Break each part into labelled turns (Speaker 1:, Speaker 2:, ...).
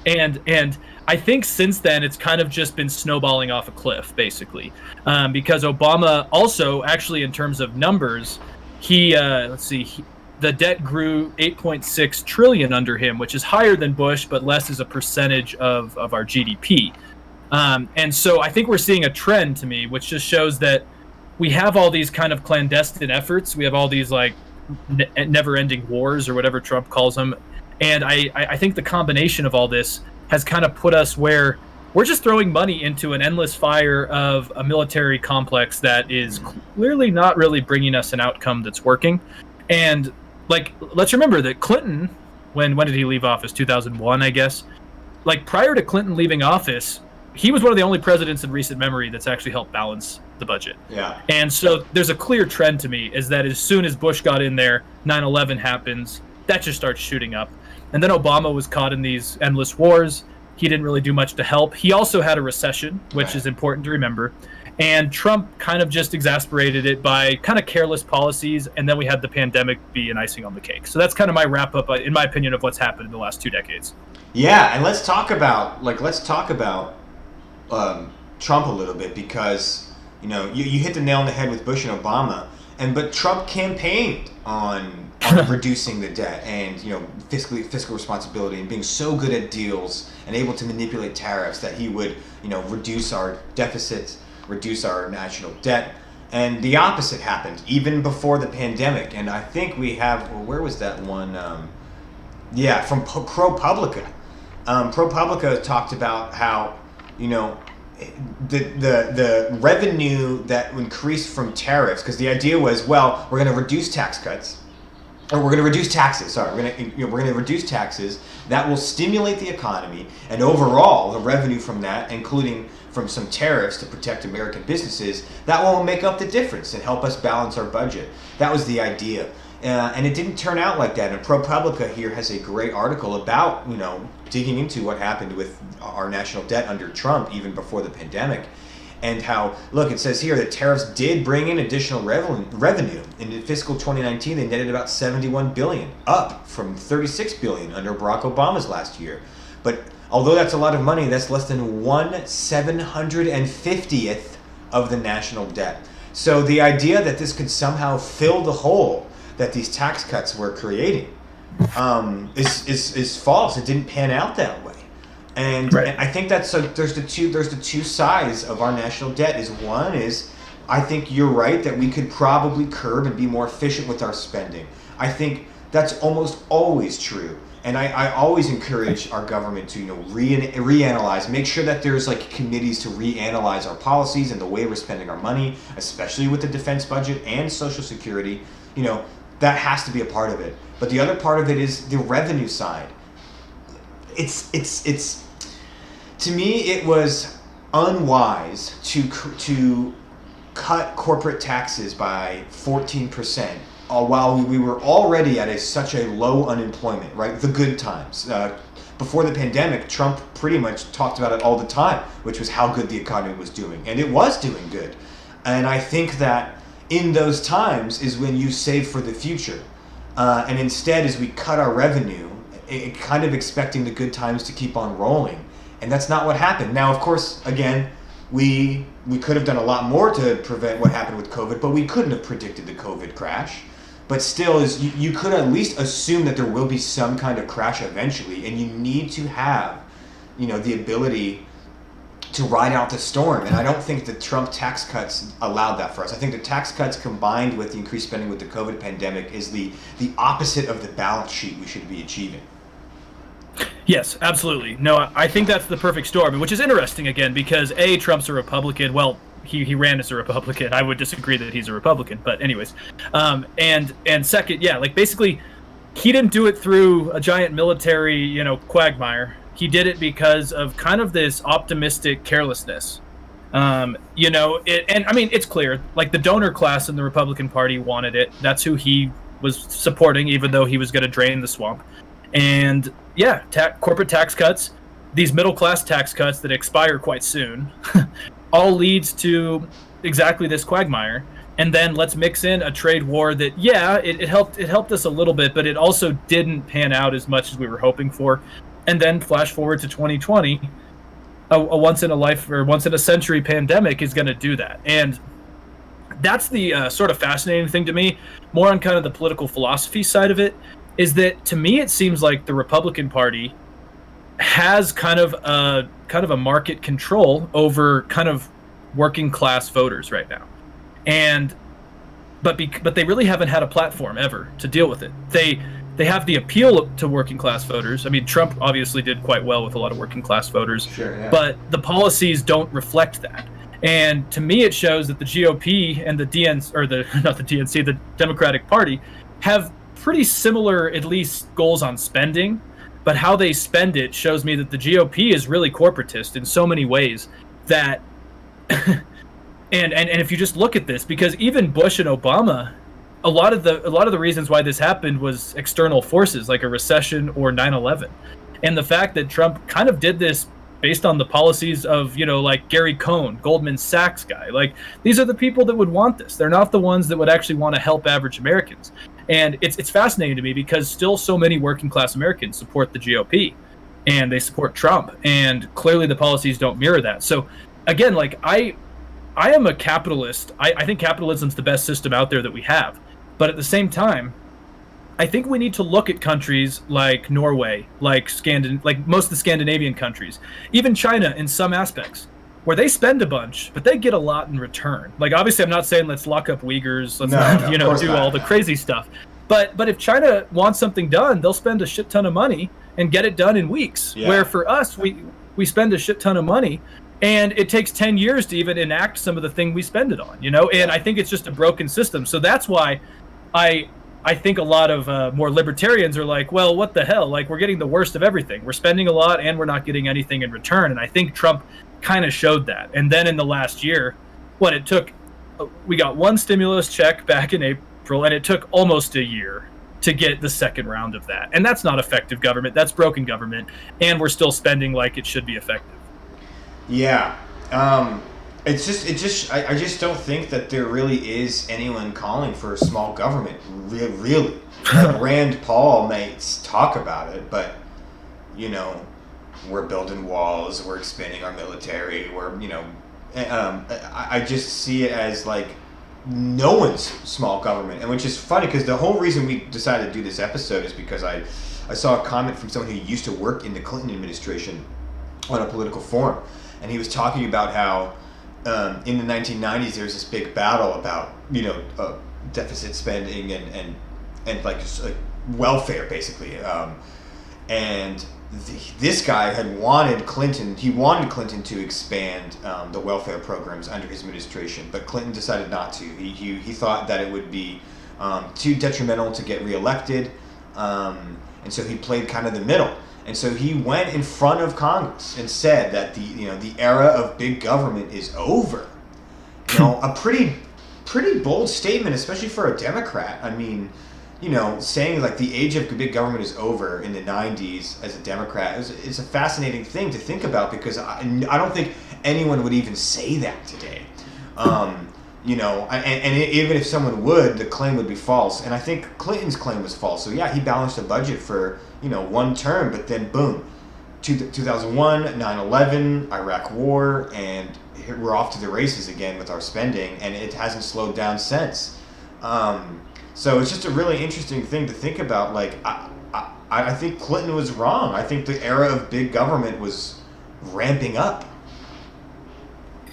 Speaker 1: And I think since then it's kind of just been snowballing off a cliff, basically, because Obama also, actually, in terms of numbers, the debt grew 8.6 trillion under him, which is higher than Bush, but less as a percentage of our GDP. And so I think we're seeing a trend, to me, which just shows that we have all these kind of clandestine efforts. We have all these like never-ending wars, or whatever Trump calls them. And I think the combination of all this has kind of put us where we're just throwing money into an endless fire of a military complex that is clearly not really bringing us an outcome that's working. And like, let's remember that Clinton, when did he leave office? 2001, I guess. Like, prior to Clinton leaving office, he was one of the only presidents in recent memory that's actually helped balance the budget.
Speaker 2: Yeah.
Speaker 1: And so there's a clear trend, to me, is that as soon as Bush got in there, 9/11 happens, that just starts shooting up. And then Obama was caught in these endless wars. He didn't really do much to help. He also had a recession, which is important to remember. And Trump kind of just exasperated it by kind of careless policies, and then we had the pandemic be an icing on the cake. So that's kind of my wrap-up, in my opinion, of what's happened in the last 2 decades.
Speaker 2: Yeah, and let's talk about Trump a little bit, because you hit the nail on the head with Bush and Obama, but Trump campaigned on reducing the debt and fiscal responsibility, and being so good at deals and able to manipulate tariffs that he would reduce our deficits, reduce our national debt. And the opposite happened even before the pandemic. And I think we have, where was that one? From ProPublica. ProPublica talked about how the revenue that increased from tariffs, because the idea was, well, we're going to reduce tax cuts, or we're going to reduce taxes. Sorry, we're going to reduce taxes. That will stimulate the economy, and overall, the revenue from that, including from some tariffs to protect American businesses, that will make up the difference and help us balance our budget. That was the idea. And it didn't turn out like that. And ProPublica here has a great article about, digging into what happened with our national debt under Trump, even before the pandemic. And how, look, it says here that tariffs did bring in additional revenue. In fiscal 2019, they netted about $71 billion, up from $36 billion under Barack Obama's last year. But although that's a lot of money, that's less than 1/750th of the national debt. So the idea that this could somehow fill the hole that these tax cuts were creating is false. It didn't pan out that way. And I think that's there's the two sides of our national debt. One is, I think you're right that we could probably curb and be more efficient with our spending. I think that's almost always true. And I always encourage our government to reanalyze, make sure that there's like committees to reanalyze our policies and the way we're spending our money, especially with the defense budget and Social Security. That has to be a part of it. But the other part of it is the revenue side. It's to me, it was unwise to cut corporate taxes by 14%, while we were already at such a low unemployment, right? The good times. Before the pandemic, Trump pretty much talked about it all the time, which was how good the economy was doing. And it was doing good. And I think that in those times is when you save for the future. And instead, as we cut our revenue, kind of expecting the good times to keep on rolling. And that's not what happened. Now, of course, again, we could have done a lot more to prevent what happened with COVID, but we couldn't have predicted the COVID crash. But still, you could at least assume that there will be some kind of crash eventually, and you need to have, the ability to ride out the storm. And I don't think the Trump tax cuts allowed that for us. I think the tax cuts combined with the increased spending with the COVID pandemic is the opposite of the balance sheet we should be achieving.
Speaker 1: Yes, absolutely. No, I think that's the perfect storm, which is interesting, again, because Trump's a Republican. Well, he ran as a Republican. I would disagree that he's a Republican, but anyways. And second, basically, he didn't do it through a giant military, quagmire. He did it because of kind of this optimistic carelessness. It's clear, like, the donor class in the Republican Party wanted it. That's who he was supporting, even though he was going to drain the swamp. And corporate tax cuts, these middle class tax cuts that expire quite soon, all leads to exactly this quagmire. And then let's mix in a trade war that, it helped us a little bit, but it also didn't pan out as much as we were hoping for. And then flash forward to 2020, a once in a life or once in a century pandemic is going to do that. And that's the sort of fascinating thing to me, more on kind of the political philosophy side of it, is that to me it seems like the Republican Party has kind of a market control over kind of working class voters right now. And but they really haven't had a platform ever to deal with it. They have the appeal to working class voters. I mean, Trump obviously did quite well with a lot of working class voters,
Speaker 2: sure, yeah.
Speaker 1: But the policies don't reflect that. And to me, it shows that the GOP and the the Democratic Party have pretty similar, at least, goals on spending. But how they spend it shows me that the GOP is really corporatist in so many ways that, and if you just look at this, because even Bush and Obama, a lot of the reasons why this happened was external forces like a recession or 9/11, and the fact that Trump kind of did this based on the policies of, like Gary Cohn, Goldman Sachs guy. Like, these are the people that would want this. They're not the ones that would actually want to help average Americans. And it's fascinating to me because still so many working class Americans support the GOP and they support Trump, and clearly the policies don't mirror that. So again, like I am a capitalist. I think capitalism's the best system out there that we have. But at the same time, I think we need to look at countries like Norway, like most of the Scandinavian countries, even China in some aspects, where they spend a bunch, but they get a lot in return. Like, obviously, I'm not saying let's lock up Uyghurs, let's do all the crazy stuff. But if China wants something done, they'll spend a shit ton of money and get it done in weeks. Yeah. Where for us, we spend a shit ton of money, and it takes 10 years to even enact some of the thing we spend it on. And I think it's just a broken system. So that's why I think a lot of more libertarians are like, well, what the hell? Like, we're getting the worst of everything. We're spending a lot and we're not getting anything in return. And I think Trump kind of showed that. And then in the last year, we got one stimulus check back in April, and it took almost a year to get the second round of that. And that's not effective government. That's broken government. And we're still spending like it should be effective.
Speaker 2: Yeah. I just don't think that there really is anyone calling for a small government, really. Like Rand Paul may talk about it, but, we're building walls, we're expanding our military, I just see it as like no one's small government, and which is funny because the whole reason we decided to do this episode is because I saw a comment from someone who used to work in the Clinton administration on a political forum, and he was talking about how in the 1990s there was this big battle about deficit spending and like welfare basically, and this guy had wanted Clinton to expand the welfare programs under his administration, but Clinton decided not to. He thought that it would be too detrimental to get reelected, and so he played kind of the middle. And so he went in front of Congress and said that the era of big government is over. A pretty bold statement, especially for a Democrat. I mean, saying like the age of big government is over in the 90s as a Democrat is a fascinating thing to think about, because I don't think anyone would even say that today. And even if someone would, the claim would be false. And I think Clinton's claim was false. So yeah, he balanced a budget for one term, but then boom, 2001, 9/11, Iraq War, and we're off to the races again with our spending, and it hasn't slowed down since. So it's just a really interesting thing to think about. Like, I think Clinton was wrong. I think the era of big government was ramping up.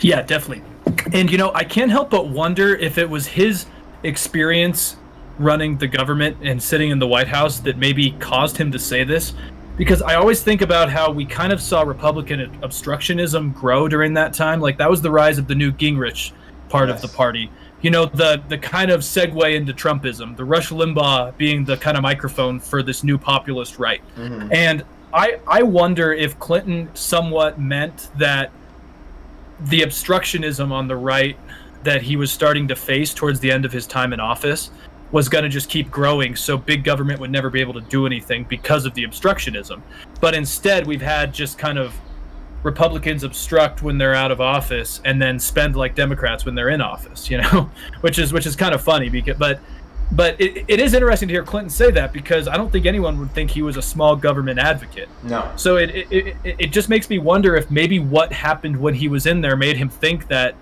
Speaker 1: Yeah, definitely. And, I can't help but wonder if it was his experience running the government and sitting in the White House that maybe caused him to say this. Because I always think about how we kind of saw Republican obstructionism grow during that time. Like, that was the rise of the Newt Gingrich part of the party. The kind of segue into Trumpism, the Rush Limbaugh being the kind of microphone for this new populist right. Mm-hmm. And I wonder if Clinton somewhat meant that the obstructionism on the right that he was starting to face towards the end of his time in office was going to just keep growing, so big government would never be able to do anything because of the obstructionism. But instead, we've had just kind of Republicans obstruct when they're out of office and then spend like Democrats when they're in office, which is kind of funny. But But it is interesting to hear Clinton say that, because I don't think anyone would think he was a small government advocate.
Speaker 2: No.
Speaker 1: So it just makes me wonder if maybe what happened when he was in there made him think that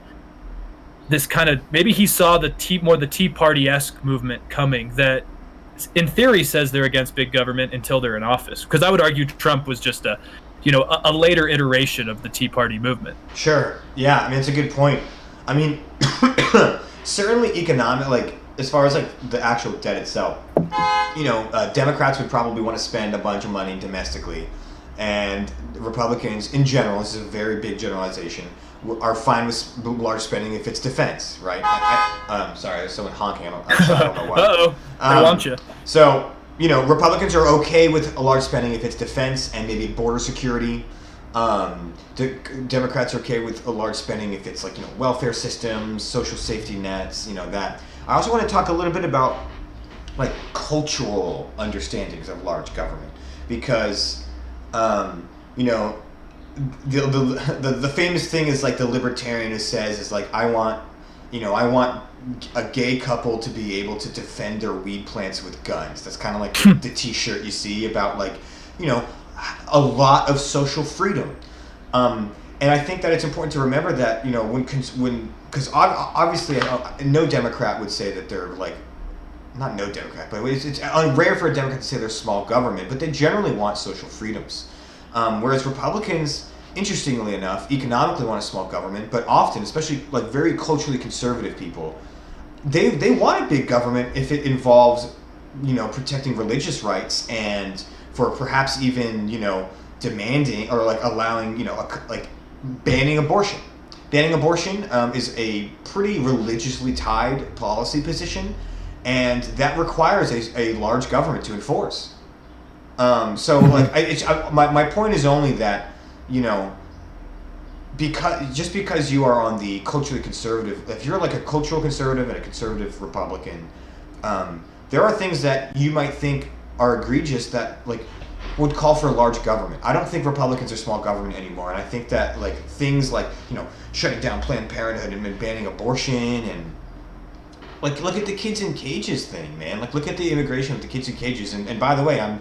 Speaker 1: this kind of, maybe he saw the Tea Party-esque movement coming that in theory says they're against big government until they're in office. Because I would argue Trump was just a later iteration of the Tea Party movement.
Speaker 2: Sure. Yeah. I mean, it's a good point. I mean, certainly economic, like as far as like the actual debt itself, Democrats would probably want to spend a bunch of money domestically, and Republicans in general, this is a very big generalization, are fine with large spending if it's defense, right? Sorry, there's someone honking. I don't know why.
Speaker 1: Uh-oh. They want you.
Speaker 2: So, Republicans are okay with a large spending if it's defense and maybe border security. Democrats are okay with a large spending if it's like, welfare systems, social safety nets, that. I also want to talk a little bit about like cultural understandings of large government, because, the famous thing is like the libertarian who says is like, I want a gay couple to be able to defend their weed plants with guns. That's kind of like the t-shirt you see about like, a lot of social freedom. And I think that it's important to remember that, because obviously no Democrat would say that they're like, not no Democrat, but it's rare for a Democrat to say they're small government, but they generally want social freedoms. Whereas Republicans, interestingly enough, economically want a small government, but often, especially like very culturally conservative people, they want a big government if it involves, protecting religious rights and for perhaps even, demanding or like allowing, like banning abortion. Banning abortion is a pretty religiously tied policy position, and that requires a large government to enforce. So like my point is only that, because you are on the culturally conservative, if you're like a cultural conservative and a conservative Republican, there are things that you might think are egregious that like would call for a large government. I don't think Republicans are small government anymore, and I think that like things like shutting down Planned Parenthood and banning abortion and like look at the kids in cages thing, man. Like look at the immigration with the kids in cages, and by the way, I'm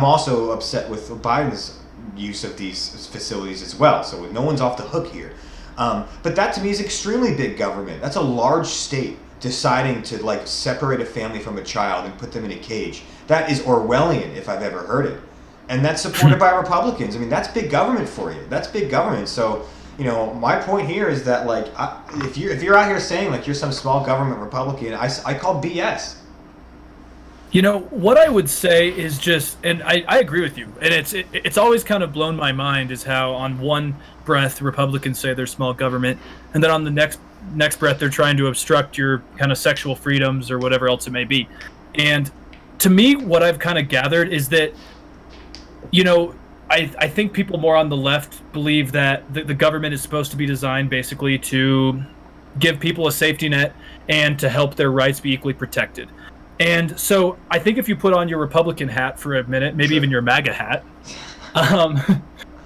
Speaker 2: also upset with Biden's use of these facilities as well. So no one's off the hook here. But that to me is extremely big government. That's a large state deciding to like separate a family from a child and put them in a cage. That is Orwellian if I've ever heard it. And that's supported by Republicans. I mean, that's big government for you. That's big government. So, my point here is that like, if you're out here saying like you're some small government Republican, I call BS.
Speaker 1: What I would say is just, and I agree with you, and it's always kind of blown my mind is how on one breath Republicans say they're small government, and then on the next breath they're trying to obstruct your kind of sexual freedoms or whatever else it may be. And to me, what I've kind of gathered is that, I think people more on the left believe that the government is supposed to be designed basically to give people a safety net and to help their rights be equally protected. And so I think if you put on your Republican hat for a minute, maybe even your MAGA hat,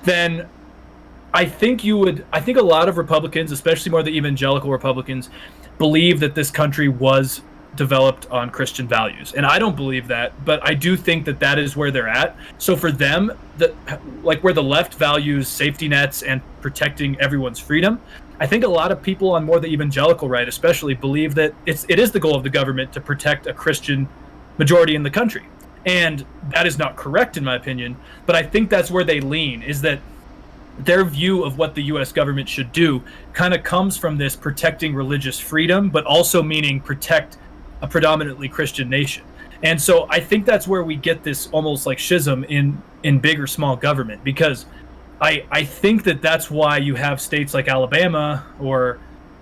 Speaker 1: then I think a lot of Republicans, especially more the evangelical Republicans, believe that this country was developed on Christian values. And I don't believe that, but I do think that is where they're at. So for them, where the left values safety nets and protecting everyone's freedom, I think a lot of people on more the evangelical right especially believe that it is the goal of the government to protect a Christian majority in the country. And that is not correct in my opinion, but I think that's where they lean, is that their view of what the U.S. government should do kind of comes from this protecting religious freedom, but also meaning protect a predominantly Christian nation. And so I think that's where we get this almost like schism in big or small government, because I think that's why you have states like Alabama, or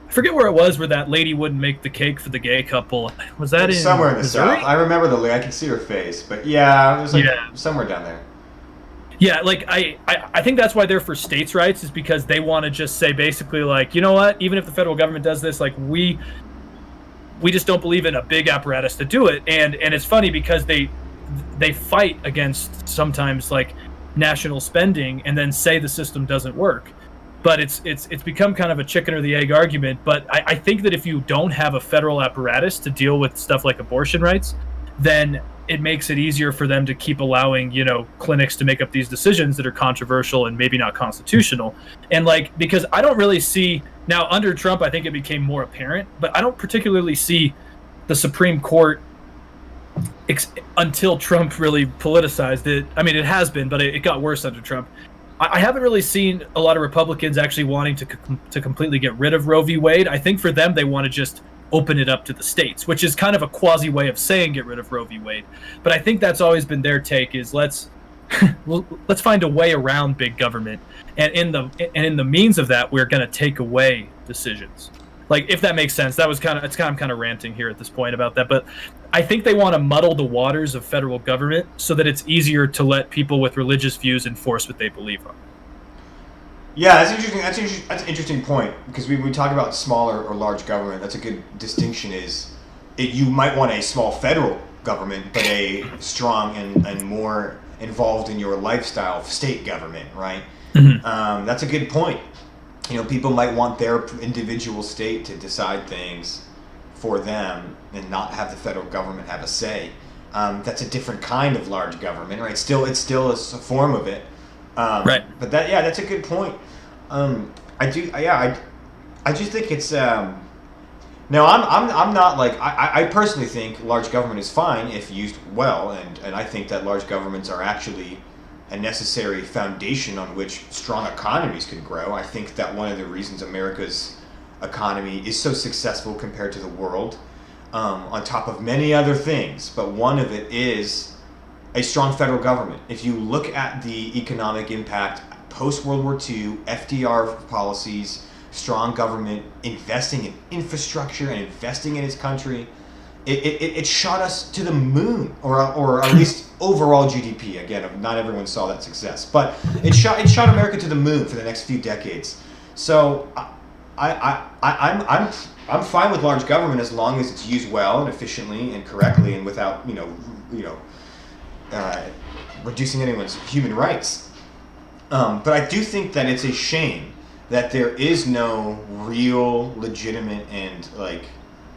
Speaker 1: I forget where it was, where that lady wouldn't make the cake for the gay couple. Was that in
Speaker 2: somewhere in the
Speaker 1: Missouri?
Speaker 2: South? I remember the lady. I can see her face, but yeah, it was like somewhere down there.
Speaker 1: Yeah, like I think that's why they're for states' rights, is because they want to just say basically like, you know what, even if the federal government does this, like we just don't believe in a big apparatus to do it. And it's funny because they fight against sometimes like national spending and then say the system doesn't work. But it's become kind of a chicken or the egg argument. But I think that if you don't have a federal apparatus to deal with stuff like abortion rights, then it makes it easier for them to keep allowing, clinics to make up these decisions that are controversial and maybe not constitutional. And because I don't really see now under Trump, I think it became more apparent, but I don't particularly see the Supreme Court until Trump really politicized it. I mean, it has been, but it got worse under Trump. I haven't really seen a lot of Republicans actually wanting to completely get rid of Roe v. Wade. I think for them, they want to just open it up to the states, which is kind of a quasi way of saying get rid of Roe v. Wade. But I think that's always been their take is let's find a way around big government, and in the means of that, we're going to take away decisions. If that makes sense. I'm kind of ranting here at this point about that, but I think they want to muddle the waters of federal government so that it's easier to let people with religious views enforce what they believe on.
Speaker 2: Yeah, that's interesting. That's an interesting point, because we talk about smaller or large government. That's a good distinction. You might want a small federal government, but a strong and more involved in your lifestyle state government, right? Mm-hmm. That's a good point. People might want their individual state to decide things for them and not have the federal government have a say. That's a different kind of large government, right? It's still a form of it. Right. But that's a good point. I just think it's. No, I'm not I personally think large government is fine if used well, and I think that large governments are actually a necessary foundation on which strong economies could grow. I think that one of the reasons America's economy is so successful compared to the world, on top of many other things, but one of it is a strong federal government. If you look at the economic impact post-World War II, FDR policies, strong government investing in infrastructure and investing in its country, it shot us to the moon, or at least overall GDP. Again, not everyone saw that success, but it shot America to the moon for the next few decades. So I'm fine with large government as long as it's used well and efficiently and correctly and without reducing anyone's human rights. But I do think that it's a shame that there is no real, legitimate, and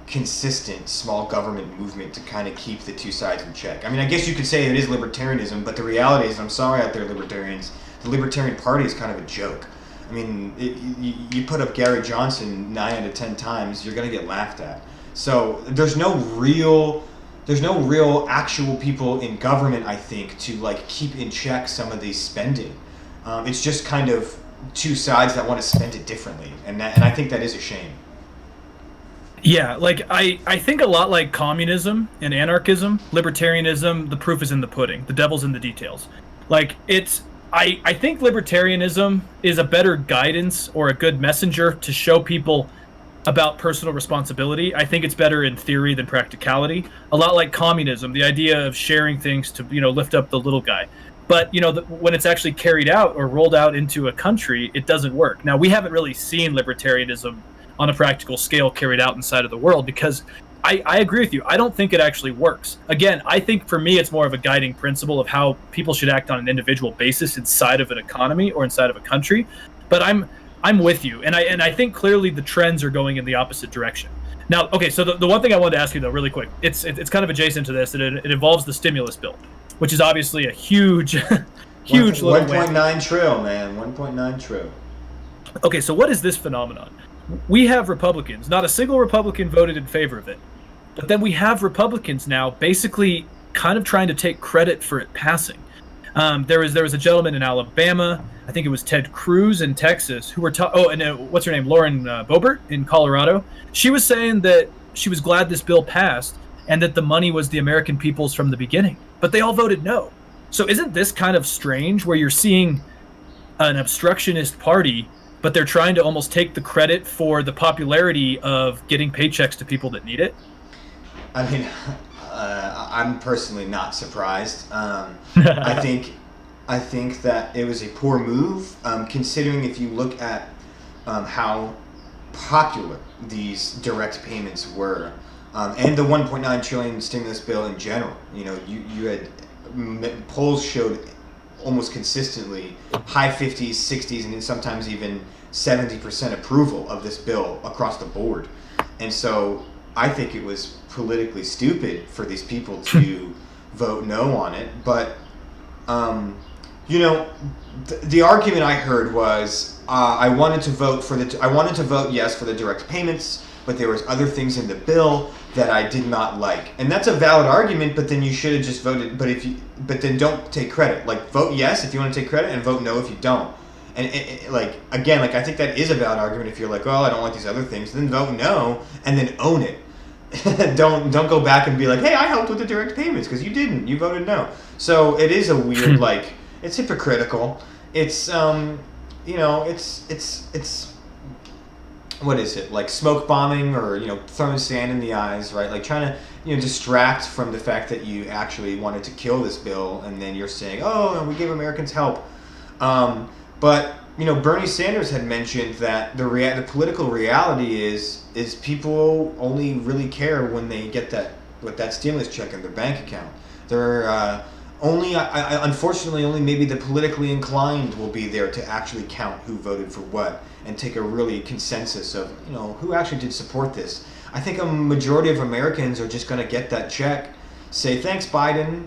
Speaker 2: consistent small government movement to kind of keep the two sides in check. I mean, I guess you could say it is libertarianism, but the reality is, I'm sorry out there, libertarians, the Libertarian Party is kind of a joke. I mean, you put up Gary Johnson 9 out of 10 times, you're going to get laughed at. So there's no real actual people in government, I think, to keep in check some of these spending. It's just kind of two sides that want to spend it differently, and I think that is a shame.
Speaker 1: Yeah, I think a lot like communism and anarchism, libertarianism, the proof is in the pudding. The devil's in the details. I think libertarianism is a better guidance or a good messenger to show people about personal responsibility. I think it's better in theory than practicality. A lot like communism, the idea of sharing things to lift up the little guy. But when it's actually carried out or rolled out into a country, it doesn't work. Now, we haven't really seen libertarianism on a practical scale carried out inside of the world, because I agree with you. I don't think it actually works. Again, I think for me it's more of a guiding principle of how people should act on an individual basis inside of an economy or inside of a country. But I'm with you, and I think clearly the trends are going in the opposite direction. Now, okay, so the one thing I wanted to ask you though, really quick, it's kind of adjacent to this, that it involves the stimulus bill, which is obviously a huge
Speaker 2: 1.9 trill, man. 1.9 trill.
Speaker 1: Okay, so what is this phenomenon? We have Republicans. Not a single Republican voted in favor of it. But then we have Republicans now basically kind of trying to take credit for it passing. There was a gentleman in Alabama, I think it was Ted Cruz in Texas, who were what's her name? Lauren Boebert in Colorado. She was saying that she was glad this bill passed and that the money was the American people's from the beginning. But they all voted no. So isn't this kind of strange, where you're seeing an obstructionist party, but they're trying to almost take the credit for the popularity of getting paychecks to people that need it?
Speaker 2: I mean, I'm personally not surprised. I think that it was a poor move, considering if you look at how popular these direct payments were, and the 1.9 trillion stimulus bill in general. You had polls showed almost consistently high 50s, 60s, and then sometimes even 70% approval of this bill across the board. And so I think it was politically stupid for these people to vote no on it. But, you know, the argument I heard was I wanted to vote yes for the direct payments, but there was other things in the bill that I did not like. And that's a valid argument, but then you should have just voted. But then don't take credit. Like, vote yes if you want to take credit, and vote no if you don't. And I think that is a valid argument. If you're like, well, I don't like these other things, then vote no and then own it. don't go back and be like, hey, I helped with the direct payments, because you didn't. You voted no. So it is a weird, like, it's hypocritical. It's it's what is it, like smoke bombing, or throwing sand in the eyes, right? Like trying to distract from the fact that you actually wanted to kill this bill, and then you're saying, oh, we gave Americans help. But Bernie Sanders had mentioned that the political reality is people only really care when they get that stimulus check in their bank account. They're unfortunately only maybe the politically inclined will be there to actually count who voted for what and take a really consensus of who actually did support this. I think a majority of Americans are just going to get that check, say thanks Biden,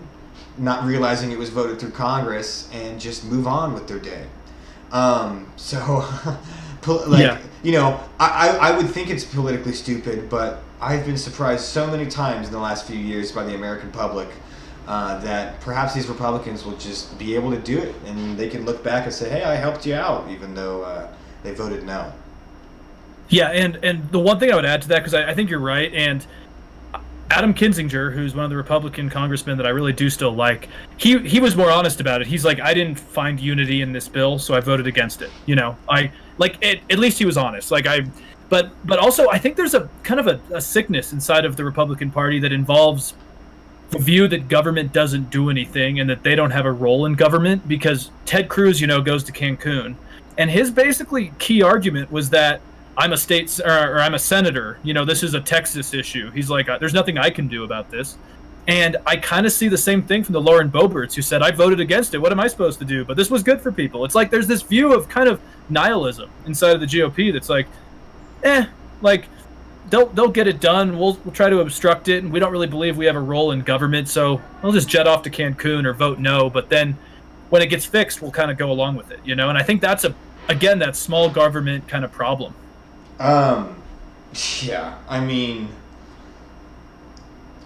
Speaker 2: not realizing it was voted through Congress, and just move on with their day. I would think it's politically stupid, but I've been surprised so many times in the last few years by the American public that perhaps these Republicans will just be able to do it, and they can look back and say, hey, I helped you out, even though they voted no.
Speaker 1: Yeah, and the one thing I would add to that, because I think you're right, and Adam Kinzinger, who's one of the Republican congressmen that I really do still like, he was more honest about it. He's like, I didn't find unity in this bill, so I voted against it. At least he was honest. But also I think there's a kind of a sickness inside of the Republican Party that involves the view that government doesn't do anything and that they don't have a role in government, because Ted Cruz, goes to Cancun, and his basically key argument was that I'm a I'm a senator. This is a Texas issue. He's like, there's nothing I can do about this. And I kind of see the same thing from the Lauren Boeberts, who said, I voted against it. What am I supposed to do? But this was good for people. It's like there's this view of kind of nihilism inside of the GOP that's like, they'll get it done. We'll try to obstruct it, and we don't really believe we have a role in government, so we'll just jet off to Cancun or vote no. But then when it gets fixed, we'll kind of go along with it, And I think that's that small government kind of problem.
Speaker 2: Yeah, I mean,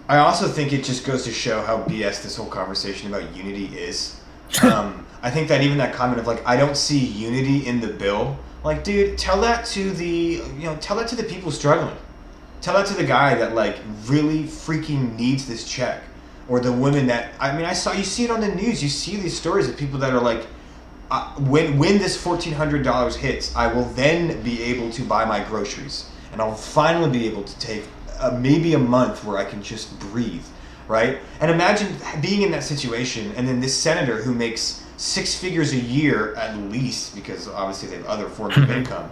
Speaker 2: I also think it just goes to show how BS this whole conversation about unity is. I think that even that comment of I don't see unity in the bill. Like, dude, tell that to the people struggling. Tell that to the guy that really freaking needs this check, or the women that you see it on the news. You see these stories of people that are like, when this $1,400 hits, I will then be able to buy my groceries, and I'll finally be able to take maybe a month where I can just breathe, right? And imagine being in that situation, and then this senator who makes six figures a year at least, because obviously they have other forms of income,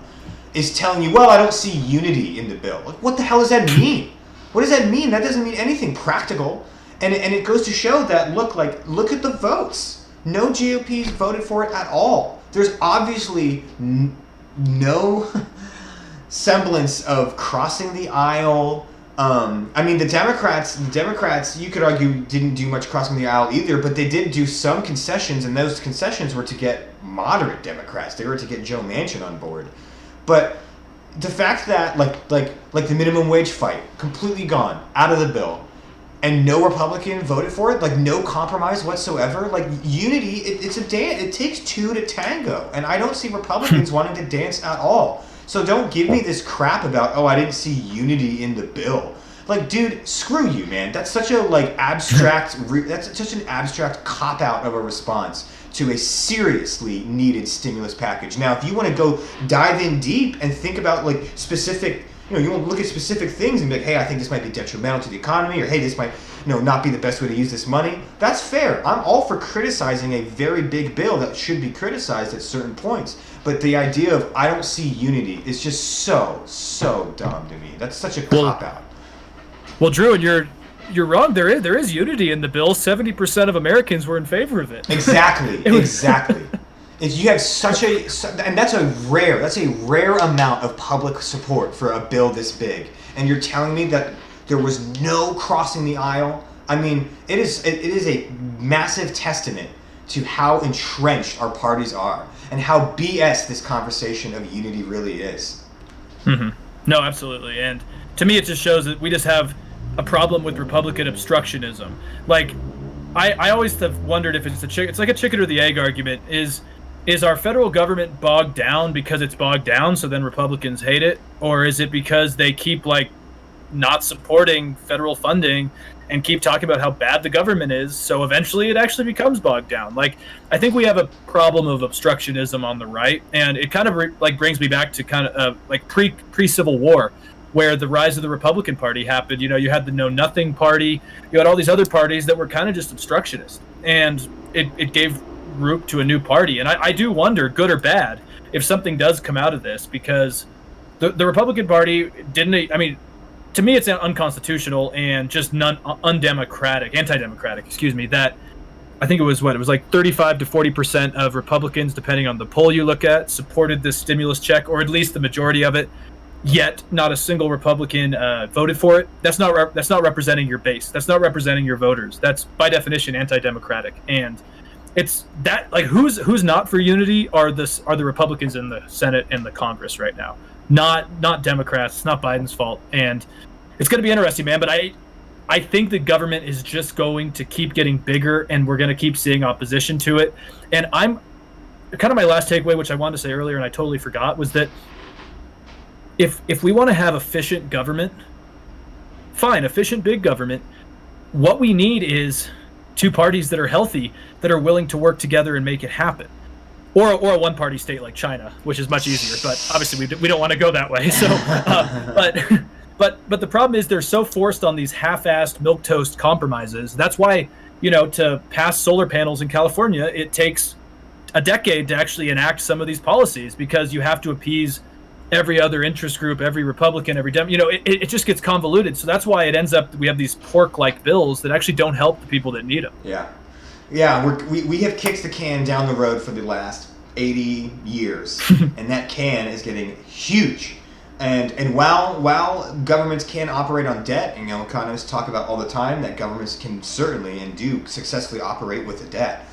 Speaker 2: is telling you, well, I don't see unity in the bill. Like, what the hell does that mean? What does that mean? That doesn't mean anything practical. And it goes to show that, look at the votes. No GOPs voted for it at all. There's obviously no semblance of crossing the aisle. The Democrats, you could argue, didn't do much crossing the aisle either, but they did do some concessions, and those concessions were to get moderate Democrats. They were to get Joe Manchin on board. But the fact that, like the minimum wage fight, completely gone, out of the bill, and no Republican voted for it, no compromise whatsoever, unity, it's a dance. It takes two to tango, and I don't see Republicans wanting to dance at all. So don't give me this crap about, I didn't see unity in the bill. Dude, screw you, man. That's such a abstract. That's such an abstract cop out of a response to a seriously needed stimulus package. Now, if you want to go dive in deep and think about specific, you want to look at specific things and be like, hey, I think this might be detrimental to the economy, or hey, this might not be the best way to use this money. That's fair. I'm all for criticizing a very big bill that should be criticized at certain points. But the idea of I don't see unity is just so dumb to me. That's such a cop out.
Speaker 1: Well, Drew, and you're wrong. There is unity in the bill. 70% of Americans were in favor of it.
Speaker 2: Exactly. If you have and that's a rare amount of public support for a bill this big, and you're telling me that there was no crossing the aisle. I mean, it is a massive testament to how entrenched our parties are and how BS this conversation of unity really is.
Speaker 1: Mm-hmm. No, absolutely. And to me, it just shows that we just have a problem with Republican obstructionism. Like, I always have wondered if it's like a chicken or the egg argument. Is our federal government bogged down because it's bogged down, so then Republicans hate it? Or is it because they keep, like, not supporting federal funding and keep talking about how bad the government is, so eventually it actually becomes bogged down? Like, I think we have a problem of obstructionism on the right, and it kind of brings me back to kind of like pre-Civil War, where the rise of the Republican Party happened. You know, you had the Know Nothing Party, you had all these other parties that were kind of just obstructionist, and it gave route to a new party. And I do wonder, good or bad, if something does come out of this, because the Republican Party didn't, I mean, to me it's unconstitutional and just anti-democratic, excuse me, that I think it was like 35 to 40% of Republicans, depending on the poll you look at, supported this stimulus check, or at least the majority of it, yet not a single Republican voted for it. That's not representing your base. That's not representing your voters. That's by definition anti-democratic. And it's that, like, who's not for unity are the Republicans in the Senate and the Congress right now, not Democrats. It's not Biden's fault, and it's going to be interesting, man. But I think the government is just going to keep getting bigger, and we're going to keep seeing opposition to it. And I'm kind of, my last takeaway, which I wanted to say earlier and I totally forgot, was that if we want to have efficient government, fine, efficient big government, what we need is two parties that are healthy, that are willing to work together and make it happen, or a one-party state like China, which is much easier. But obviously, we don't want to go that way. So, but the problem is they're so forced on these half-assed milquetoast compromises. That's why, you know, to pass solar panels in California, it takes a decade to actually enact some of these policies, because you have to appease every other interest group, every Republican, every Dem. You know, it just gets convoluted. So that's why it ends up, we have these pork-like bills that actually don't help the people that need them.
Speaker 2: Yeah, we have kicked the can down the road for the last 80 years, and that can is getting huge. And while governments can operate on debt, and, you know, economists talk about all the time that governments can certainly and do successfully operate with the debt,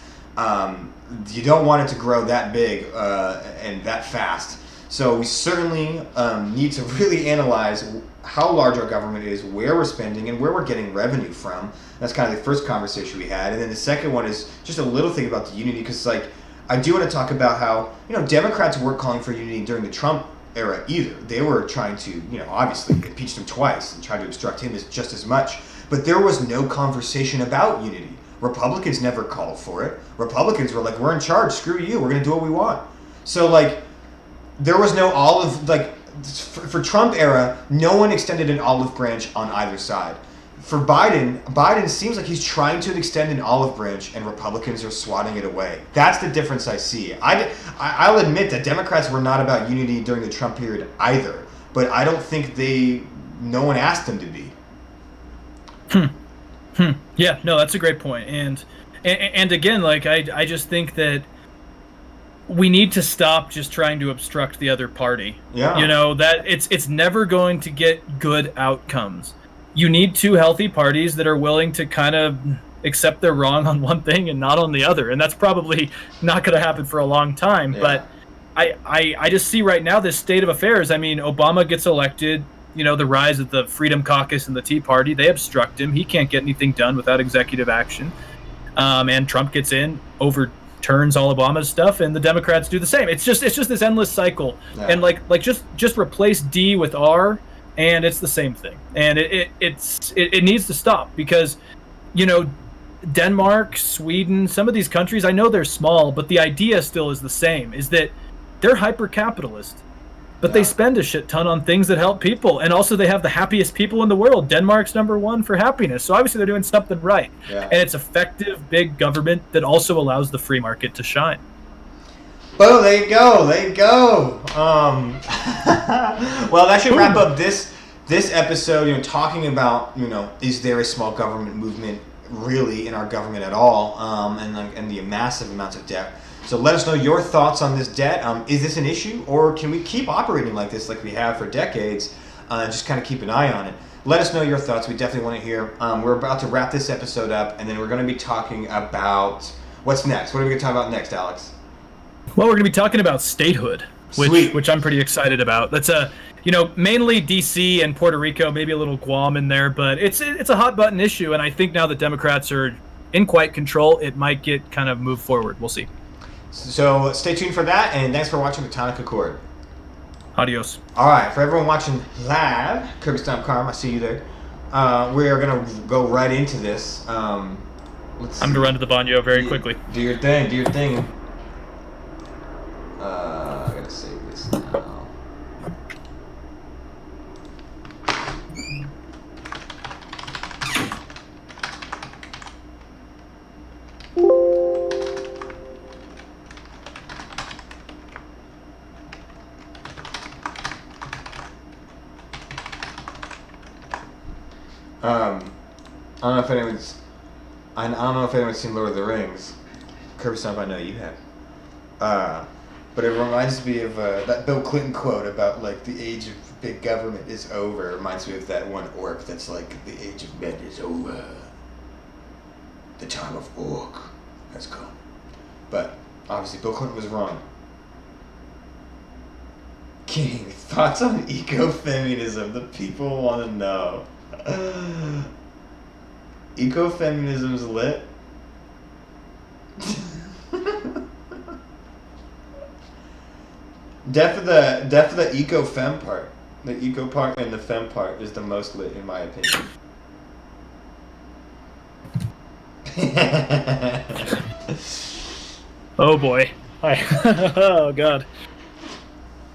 Speaker 2: you don't want it to grow that big and that fast. So we certainly need to really analyze how large our government is, where we're spending, and where we're getting revenue from. That's kind of the first conversation we had. And then the second one is just a little thing about the unity, because, like, I do want to talk about how, you know, Democrats weren't calling for unity during the Trump era either. They were trying to, you know, obviously impeached him twice and tried to obstruct him just as much. But there was no conversation about unity. Republicans never called for it. Republicans were like, we're in charge, screw you, we're going to do what we want. So, like, there was no olive, like, for Trump era, no one extended an olive branch on either side. For Biden seems like he's trying to extend an olive branch, and Republicans are swatting it away. That's the difference I see. I'll admit that Democrats were not about unity during the Trump period either, but I don't think no one asked them to be.
Speaker 1: Yeah, no, that's a great point. And again, like, I just think that we need to stop just trying to obstruct the other party.
Speaker 2: Yeah.
Speaker 1: You know, that it's never going to get good outcomes. You need two healthy parties that are willing to kind of accept they're wrong on one thing and not on the other. And that's probably not going to happen for a long time. Yeah. But I just see right now this state of affairs. I mean, Obama gets elected, you know, the rise of the Freedom Caucus and the Tea Party, they obstruct him. He can't get anything done without executive action. And Trump gets in, overturns all Obama's stuff, and the Democrats do the same. It's just this endless cycle. Yeah. And like just replace D with R, and it's the same thing. And it needs to stop, because, you know, Denmark, Sweden, some of these countries, I know they're small, but the idea still is the same, is that they're hyper-capitalist, but they spend a shit ton on things that help people. And also they have the happiest people in the world. Denmark's #1 for happiness. So obviously they're doing something right. Yeah. And it's effective big government that also allows the free market to shine.
Speaker 2: Oh, there you go. Well, that should wrap up this this episode, talking about, is there a small government movement really in our government at all, and the massive amounts of debt. So let us know your thoughts on this debt. Is this an issue, or can we keep operating like this, like we have for decades, and just kind of keep an eye on it? Let us know your thoughts. We definitely want to hear. We're about to wrap this episode up, and then we're going to be talking about what's next. What are we going to talk about next, Alex?
Speaker 1: Well, we're going to be talking about statehood, which I'm pretty excited about. That's mainly D.C. and Puerto Rico, maybe a little Guam in there, but it's a hot button issue, and I think now that Democrats are in quiet control, it might get kind of moved forward. We'll see.
Speaker 2: So stay tuned for that, and thanks for watching the Tonic Accord.
Speaker 1: Adios.
Speaker 2: All right, for everyone watching live, Kyrgyzstan Karm, I see you there. We are gonna go right into this. I'm
Speaker 1: gonna run to the banyo very quickly.
Speaker 2: Do your thing. I gotta save this now. I don't know if anyone's seen Lord of the Rings. Kyrgyzstan, I know you have. But it reminds me of that Bill Clinton quote about like the age of big government is over. It reminds me of that one orc that's like the age of men is over. The time of orc has come. But obviously Bill Clinton was wrong. King, thoughts on ecofeminism? The people want to know. Ecofeminism's lit. Def of the eco-fem part. The eco part and the fem part is the most lit in my opinion.
Speaker 1: Oh boy. Hi. Oh god.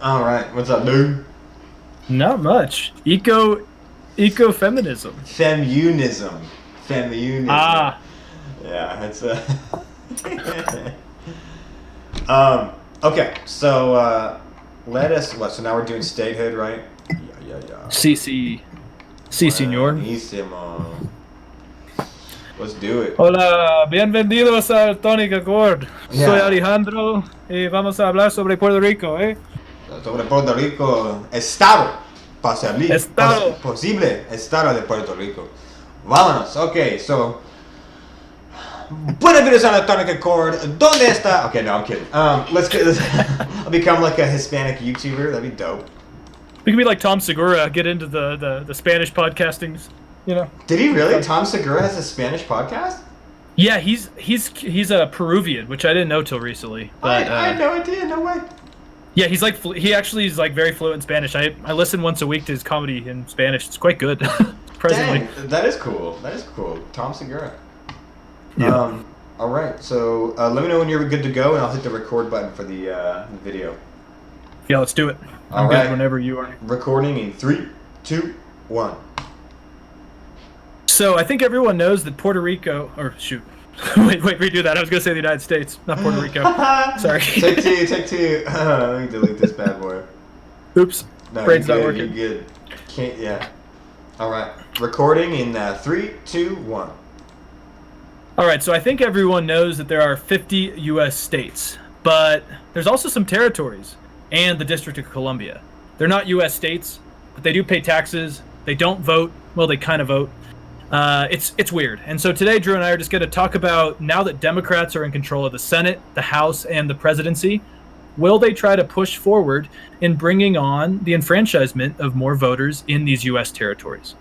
Speaker 2: Alright, what's up, dude?
Speaker 1: Not much. Ecofeminism.
Speaker 2: Femunism.
Speaker 1: Ah.
Speaker 2: Yeah, it's okay, so so now we're doing statehood, right? Yeah.
Speaker 1: Sí, señor.
Speaker 2: Buenísimo. Let's do it.
Speaker 1: Hola, bienvenidos al Tonic Accord. Soy Alejandro y vamos a hablar sobre Puerto Rico,
Speaker 2: Sobre Puerto Rico, estado. Posible estado de Puerto Rico. Vámonos. Okay, so bienvenidos a la Tonic Accord. ¿Dónde está? Okay, no, I'm kidding. Let's get this. I'll become like a Hispanic YouTuber. That'd be dope.
Speaker 1: We could be like Tom Segura, get into the Spanish podcastings,
Speaker 2: Did he really? Tom Segura has a Spanish podcast?
Speaker 1: Yeah, he's a Peruvian, which I didn't know till recently. But
Speaker 2: I had no idea. No way.
Speaker 1: Yeah, he actually is like very fluent in Spanish. I listen once a week to his comedy in Spanish. It's quite good. Presently.
Speaker 2: Dang, that is cool. Tom Segura.
Speaker 1: Yeah.
Speaker 2: All right. So let me know when you're good to go, and I'll hit the record button for the
Speaker 1: Yeah, let's do it. I'm good whenever you are.
Speaker 2: Recording in 3, 2, 1.
Speaker 1: So I think everyone knows that Puerto Rico, or shoot, wait, redo that. I was gonna say the United States, not Puerto Rico. Sorry.
Speaker 2: Take two. Let me delete this bad boy.
Speaker 1: Oops.
Speaker 2: No,
Speaker 1: brain's not working.
Speaker 2: You're good. Can't. Yeah. All right. Recording in 3, 2, 1.
Speaker 1: All right. So I think everyone knows that there are 50 U.S. states, but there's also some territories and the District of Columbia. They're not U.S. states, but they do pay taxes. They don't vote. Well, they kind of vote. It's weird. And so today, Drew and I are just going to talk about, now that Democrats are in control of the Senate, the House, and the presidency, will they try to push forward in bringing on the enfranchisement of more voters in these U.S. territories?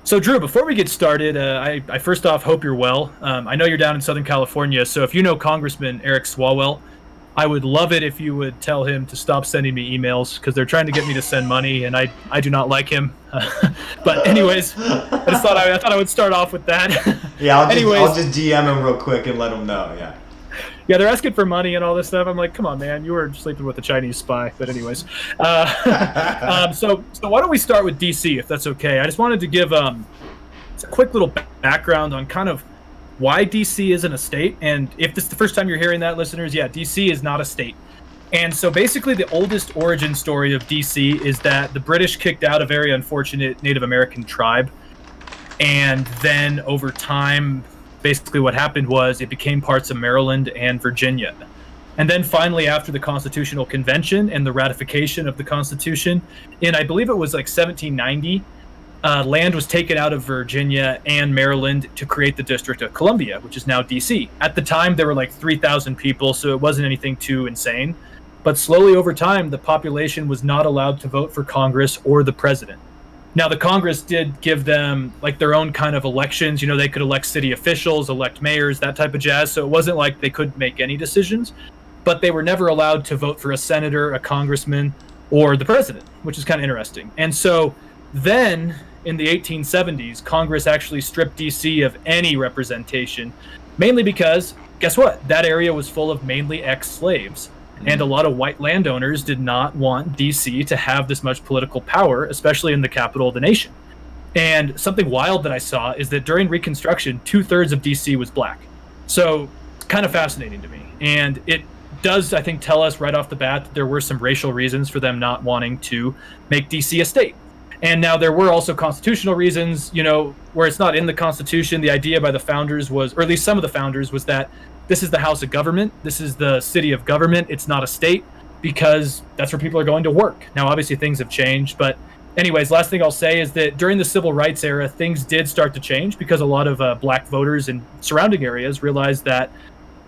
Speaker 1: So, Drew, before we get started, I first off hope you're well. I know you're down in Southern California, so if you know Congressman Eric Swalwell, I would love it if you would tell him to stop sending me emails, because they're trying to get me to send money, and I do not like him. But anyways, I thought I would start off with that.
Speaker 2: Yeah, I'll just DM him real quick and let him know. Yeah.
Speaker 1: Yeah, they're asking for money and all this stuff. I'm like, come on, man, you were sleeping with a Chinese spy. But anyways, so why don't we start with DC, if that's okay? I just wanted to give a quick little background on kind of why DC isn't a state. And if this is the first time you're hearing that, listeners, yeah, DC is not a state. And so basically the oldest origin story of DC is that the British kicked out a very unfortunate Native American tribe. And then over time, basically what happened was it became parts of Maryland and Virginia. And then finally, after the Constitutional Convention and the ratification of the Constitution, in I believe it was like 1790, land was taken out of Virginia and Maryland to create the District of Columbia, which is now DC. At the time, there were like 3,000 people, so it wasn't anything too insane. But slowly over time, the population was not allowed to vote for Congress or the president. Now, the Congress did give them like their own kind of elections. You know, they could elect city officials, elect mayors, that type of jazz. So it wasn't like they couldn't make any decisions, but they were never allowed to vote for a senator, a congressman, or the president, which is kind of interesting. And so then in the 1870s, Congress actually stripped DC of any representation, mainly because, guess what? That area was full of mainly ex-slaves. And a lot of white landowners did not want DC to have this much political power, especially in the capital of the nation. And something wild that I saw is that during Reconstruction, 2/3 of DC was black. So kind of fascinating to me. And it does, I think, tell us right off the bat that there were some racial reasons for them not wanting to make DC a state. And now there were also constitutional reasons, you know, where it's not in the Constitution. The idea by the founders was, or at least some of the founders, was that this is the house of government. This is the city of government. It's not a state, because that's where people are going to work. Now, obviously, things have changed. But anyways, last thing I'll say is that during the civil rights era, things did start to change because a lot of black voters in surrounding areas realized that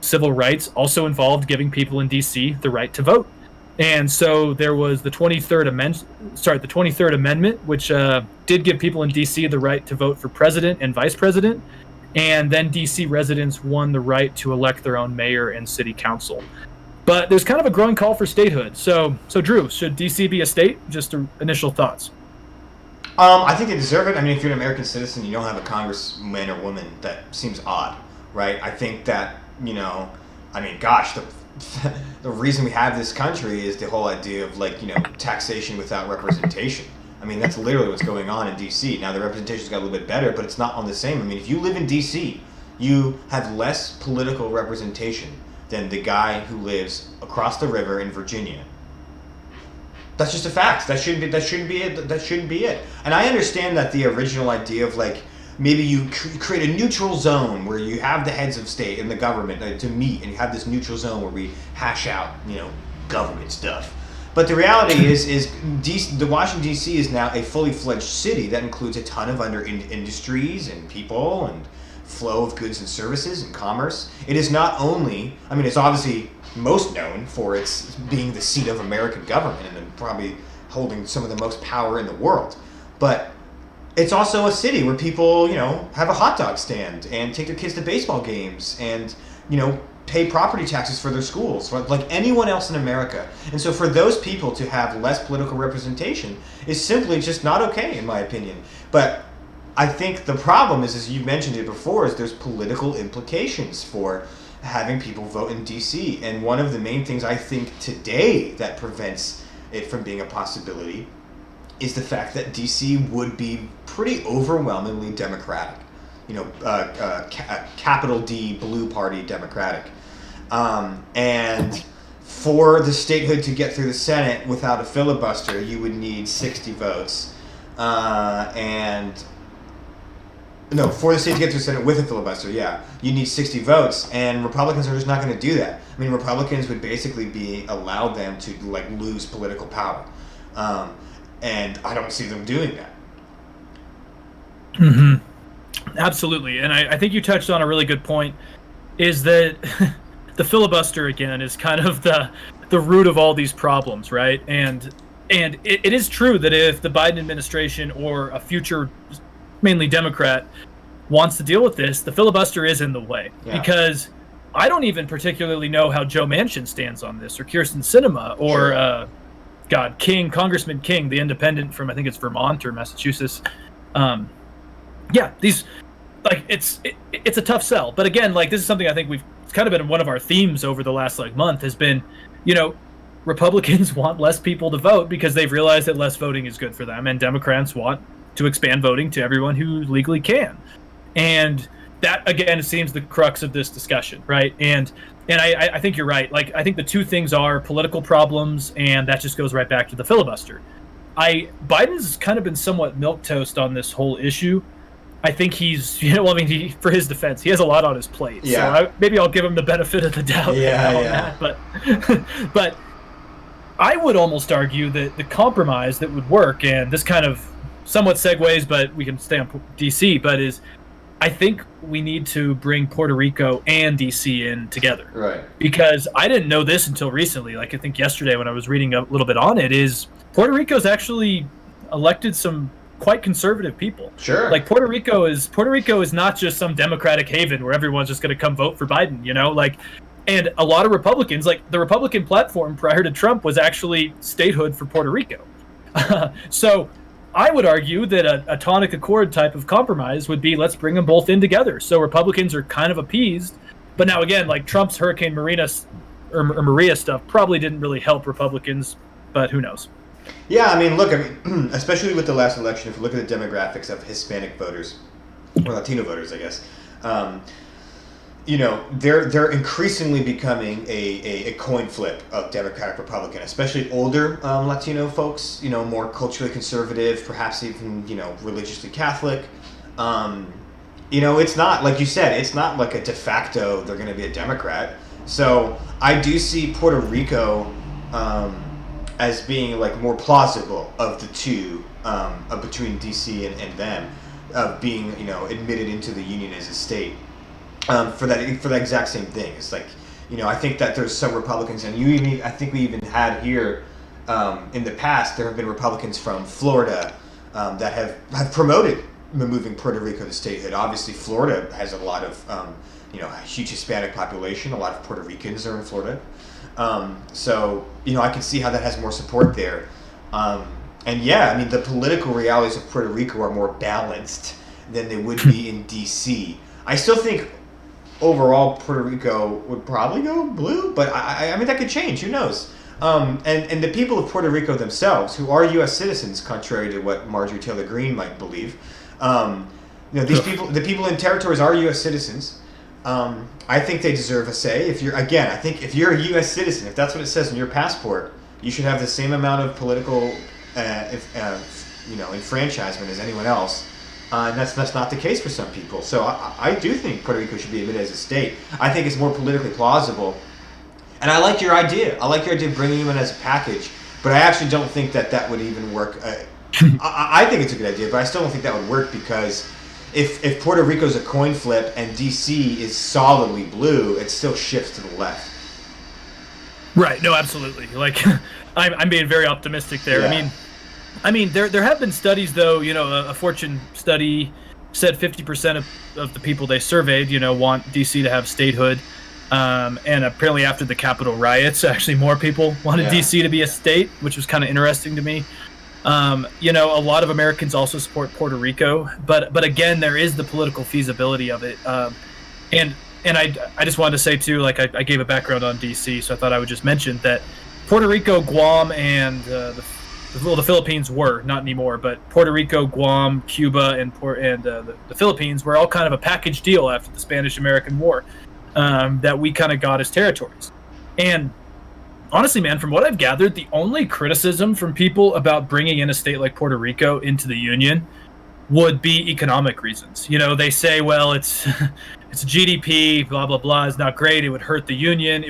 Speaker 1: civil rights also involved giving people in DC the right to vote. And so there was the 23rd Amendment, which did give people in DC the right to vote for president and vice president. And then DC residents won the right to elect their own mayor and city council. But there's kind of a growing call for statehood. So Drew, should DC be a state? Just initial thoughts.
Speaker 2: I think they deserve it. I mean, if you're an American citizen, you don't have a congressman or woman, that seems odd, right? I think that, you know, I mean, gosh, the reason we have this country is the whole idea of, like, you know, taxation without representation. I mean, that's literally what's going on in D.C. Now, the representation's got a little bit better, but it's not on the same. I mean, if you live in D.C., you have less political representation than the guy who lives across the river in Virginia. That's just a fact. That shouldn't be it. And I understand that the original idea of, like, maybe you create a neutral zone where you have the heads of state and the government to meet, and you have this neutral zone where we hash out, you know, government stuff. But the reality is the Washington, D.C. is now a fully fledged city that includes a ton of industries and people and flow of goods and services and commerce. It is not only, I mean, it's obviously most known for its being the seat of American government and probably holding some of the most power in the world. But it's also a city where people, you know, have a hot dog stand and take their kids to baseball games and, you know, pay property taxes for their schools, like anyone else in America. And so for those people to have less political representation is simply just not okay, in my opinion. But I think the problem is, as you mentioned it before, is there's political implications for having people vote in D.C. And one of the main things I think today that prevents it from being a possibility is the fact that D.C. would be pretty overwhelmingly Democratic. You know, capital D, blue party Democratic. And for the statehood to get through the Senate without a filibuster, you would need 60 votes. For the state to get through the Senate with a filibuster, you need 60 votes, and Republicans are just not going to do that. I mean, Republicans would basically be allowed them to, like, lose political power. And I don't see them doing that.
Speaker 1: Mm-hmm. Absolutely. And I think you touched on a really good point, is that the filibuster, again, is kind of the root of all these problems, right? And it is true that if the Biden administration or a future, mainly Democrat, wants to deal with this, the filibuster is in the way. Yeah. Because I don't even particularly know how Joe Manchin stands on this, or Kyrsten Sinema, or Congressman King, the independent from, I think it's Vermont or Massachusetts. These, like, it's a tough sell. But again, like, this is something I think it's kind of been one of our themes over the last, like, month, has been, you know, Republicans want less people to vote because they've realized that less voting is good for them, and Democrats want to expand voting to everyone who legally can. And that again seems the crux of this discussion, right? And I think you're right. Like, I think the two things are political problems, and that just goes right back to the filibuster. Biden's kind of been somewhat milquetoast on this whole issue. I think he's, for his defense, he has a lot on his plate.
Speaker 2: Yeah.
Speaker 1: So maybe I'll give him the benefit of the doubt.
Speaker 2: Yeah.
Speaker 1: But I would almost argue that the compromise that would work, and this kind of somewhat segues, but we can stay on DC, but I think we need to bring Puerto Rico and DC in together.
Speaker 2: Right.
Speaker 1: Because I didn't know this until recently. Like, I think yesterday when I was reading a little bit on it, is Puerto Rico's actually elected some quite conservative people.
Speaker 2: Sure.
Speaker 1: Like, Puerto Rico is not just some Democratic haven where everyone's just going to come vote for Biden, Like, and a lot of Republicans, like the Republican platform prior to Trump was actually statehood for Puerto Rico. So I would argue that a Tonic Accord type of compromise would be, let's bring them both in together. So Republicans are kind of appeased. But now again, like Trump's Hurricane Maria stuff probably didn't really help Republicans, but who knows?
Speaker 2: Yeah, I mean, look, especially with the last election, if you look at the demographics of Hispanic voters, or Latino voters, I guess, they're increasingly becoming a coin flip of Democratic Republican, especially older Latino folks, more culturally conservative, perhaps even, religiously Catholic. It's not, like you said, it's not like a de facto they're going to be a Democrat. So I do see Puerto Rico as being like more plausible of the two, between DC and them, being, admitted into the union as a state. For that exact same thing. It's like, I think that there's some Republicans, and I think we even had here in the past, there have been Republicans from Florida that have promoted moving Puerto Rico to statehood. Obviously, Florida has a lot of, a huge Hispanic population. A lot of Puerto Ricans are in Florida. So, I can see how that has more support there. And yeah, I mean, the political realities of Puerto Rico are more balanced than they would be in DC. I still think overall Puerto Rico would probably go blue, but I mean, that could change. Who knows? And the people of Puerto Rico themselves, who are U.S. citizens, contrary to what Marjorie Taylor Greene might believe, these people, the people in territories, are U.S. citizens. I think they deserve a say. I think if you're a U.S. citizen, if that's what it says in your passport, you should have the same amount of political, enfranchisement as anyone else. And that's not the case for some people. So I do think Puerto Rico should be admitted as a state. I think it's more politically plausible. And I like your idea. I like your idea of bringing them in as a package. But I actually don't think that would even work. I think it's a good idea, but I still don't think that would work, because if Puerto Rico's a coin flip and DC is solidly blue, it still shifts to the left.
Speaker 1: Right. No, absolutely. Like, I'm being very optimistic there. Yeah. I mean, there have been studies, though. A Fortune study said 50% of the people they surveyed, want DC to have statehood. And apparently after the Capitol riots, actually more people wanted DC to be a state, which was kind of interesting to me. A lot of Americans also support Puerto Rico, but again, there is the political feasibility of it. And I just wanted to say too, like I gave a background on DC, so I thought I would just mention that Puerto Rico, Guam, and the Philippines were, not anymore, but Puerto Rico, Guam, Cuba, and the Philippines were all kind of a package deal after the Spanish-American War, that we kind of got as territories. And honestly, man, from what I've gathered, the only criticism from people about bringing in a state like Puerto Rico into the Union would be economic reasons. They say, well, it's GDP, blah, blah, blah, is not great. It would hurt the Union.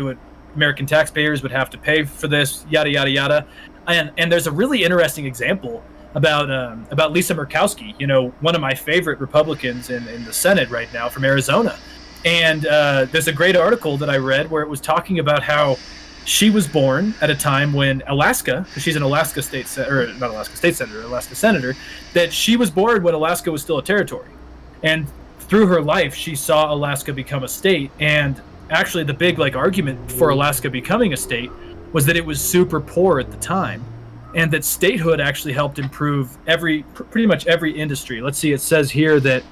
Speaker 1: American taxpayers would have to pay for this, yada, yada, yada. And there's a really interesting example about Lisa Murkowski, one of my favorite Republicans in the Senate right now, from Arizona. And there's a great article that I read where it was talking about how she was born at a time when Alaska, because she's an Alaska senator, that she was born when Alaska was still a territory. And through her life, she saw Alaska become a state. And actually the big argument for Alaska becoming a state was that it was super poor at the time, and that statehood actually helped improve pretty much every industry. Let's see, it says here that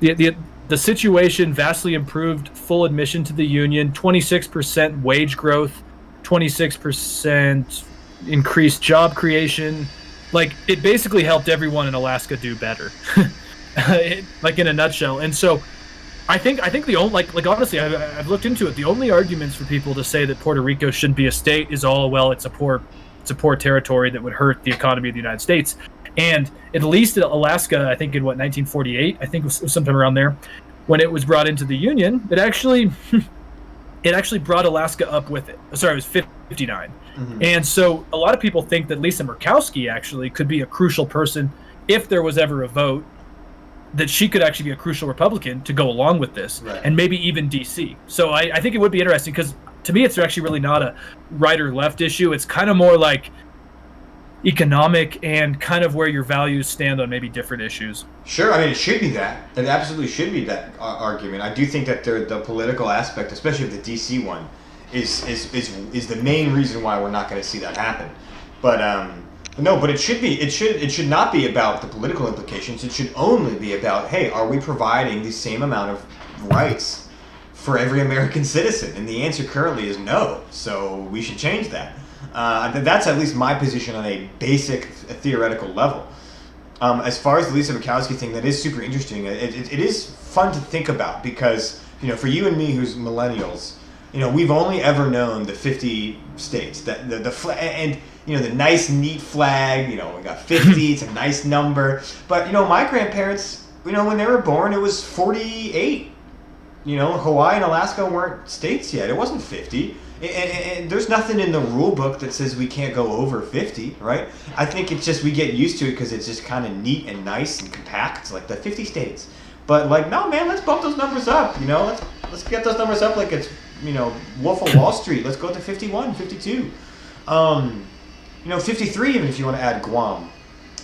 Speaker 1: the situation vastly improved full admission to the Union, 26% wage growth, 26% increased job creation. It basically helped everyone in Alaska do better, in a nutshell. And so I think the only like honestly, I've looked into it. The only arguments for people to say that Puerto Rico shouldn't be a state is it's a poor territory that would hurt the economy of the United States. And at least Alaska, I think in 1948, I think it was sometime around there, when it was brought into the Union, it actually brought Alaska up with it. Sorry, it was 59. Mm-hmm. And so a lot of people think that Lisa Murkowski actually could be a crucial person if there was ever a vote, that she could actually be a crucial Republican to go along with this, right. And maybe even DC. So I think it would be interesting, because to me it's actually really not a right or left issue. It's kind of more like economic and kind of where your values stand on maybe different issues.
Speaker 2: Sure, I mean, it should be that. It absolutely should be that argument. I do think that the political aspect, especially of the DC one, is the main reason why we're not going to see that happen. But it should not be about the political implications. It should only be about, hey, are we providing the same amount of rights for every American citizen? And the answer currently is no. So we should change that. That's at least my position on a basic theoretical level. As far as the Lisa Murkowski thing, that is super interesting. It is fun to think about, because, for you and me, who's millennials, we've only ever known the 50 states, the nice neat flag. We got 50. It's a nice number. But my grandparents, when they were born, it was 48. Hawaii and Alaska weren't states yet. It wasn't 50. And there's nothing in the rule book that says we can't go over 50, right? I think it's just we get used to it because it's just kind of neat and nice and compact. It's like the 50 states. But no, man, let's bump those numbers up. Let's get those numbers up like it's Wolf of Wall Street. Let's go to 51, 52, 53 even if you want to add Guam.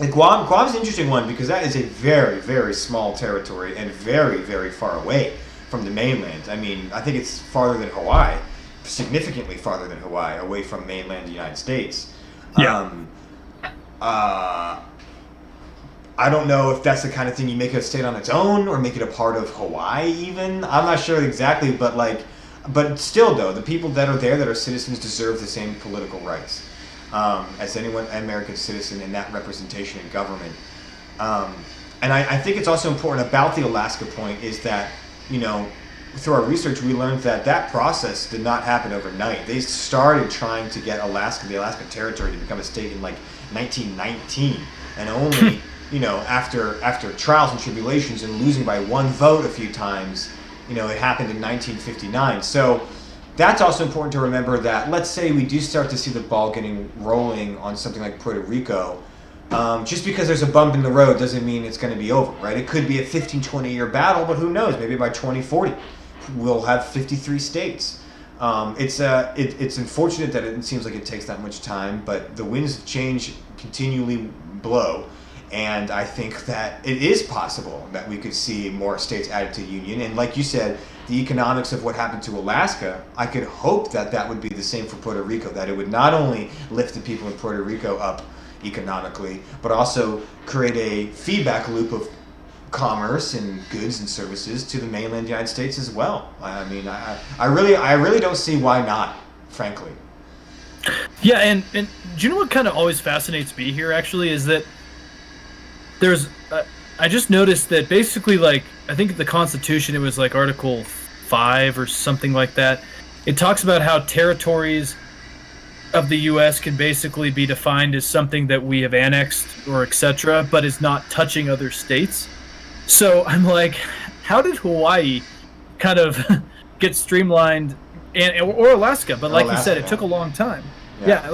Speaker 2: And Guam's an interesting one because that is a very, very small territory and very, very far away from the mainland. I mean, I think it's farther than Hawaii. Significantly farther than Hawaii, away from mainland United States.
Speaker 1: Yeah.
Speaker 2: I don't know if that's the kind of thing you make it a state on its own or make it a part of Hawaii even. I'm not sure exactly, but still though, the people that are there that are citizens deserve the same political rights as anyone American citizen in that representation in government. And I think it's also important about the Alaska point is that, through our research, we learned that process did not happen overnight. They started trying to get the Alaska Territory to become a state in 1919, and only after trials and tribulations and losing by one vote a few times, it happened in 1959. So that's also important to remember that let's say we do start to see the ball getting rolling on something like Puerto Rico. Just because there's a bump in the road doesn't mean it's going to be over, right? It could be a 15-20 year battle, but who knows? Maybe by 2040. We'll have 53 states. It's unfortunate that it seems like it takes that much time, but the winds of change continually blow, and I think that it is possible that we could see more states added to the Union. And like you said, the economics of what happened to Alaska, I could hope that would be the same for Puerto Rico, that it would not only lift the people in Puerto Rico up economically, but also create a feedback loop of commerce and goods and services to the mainland United States as well. I mean, I really don't see why not, frankly.
Speaker 1: Yeah, and do you know what kind of always fascinates me here actually is that there's I just noticed that basically I think the Constitution, it was Article 5 or something like that. It talks about how territories of the U.S. can basically be defined as something that we have annexed or etc., but is not touching other states. So I'm like, how did Hawaii kind of get streamlined, or Alaska? But like you said, it took a long time. Yeah,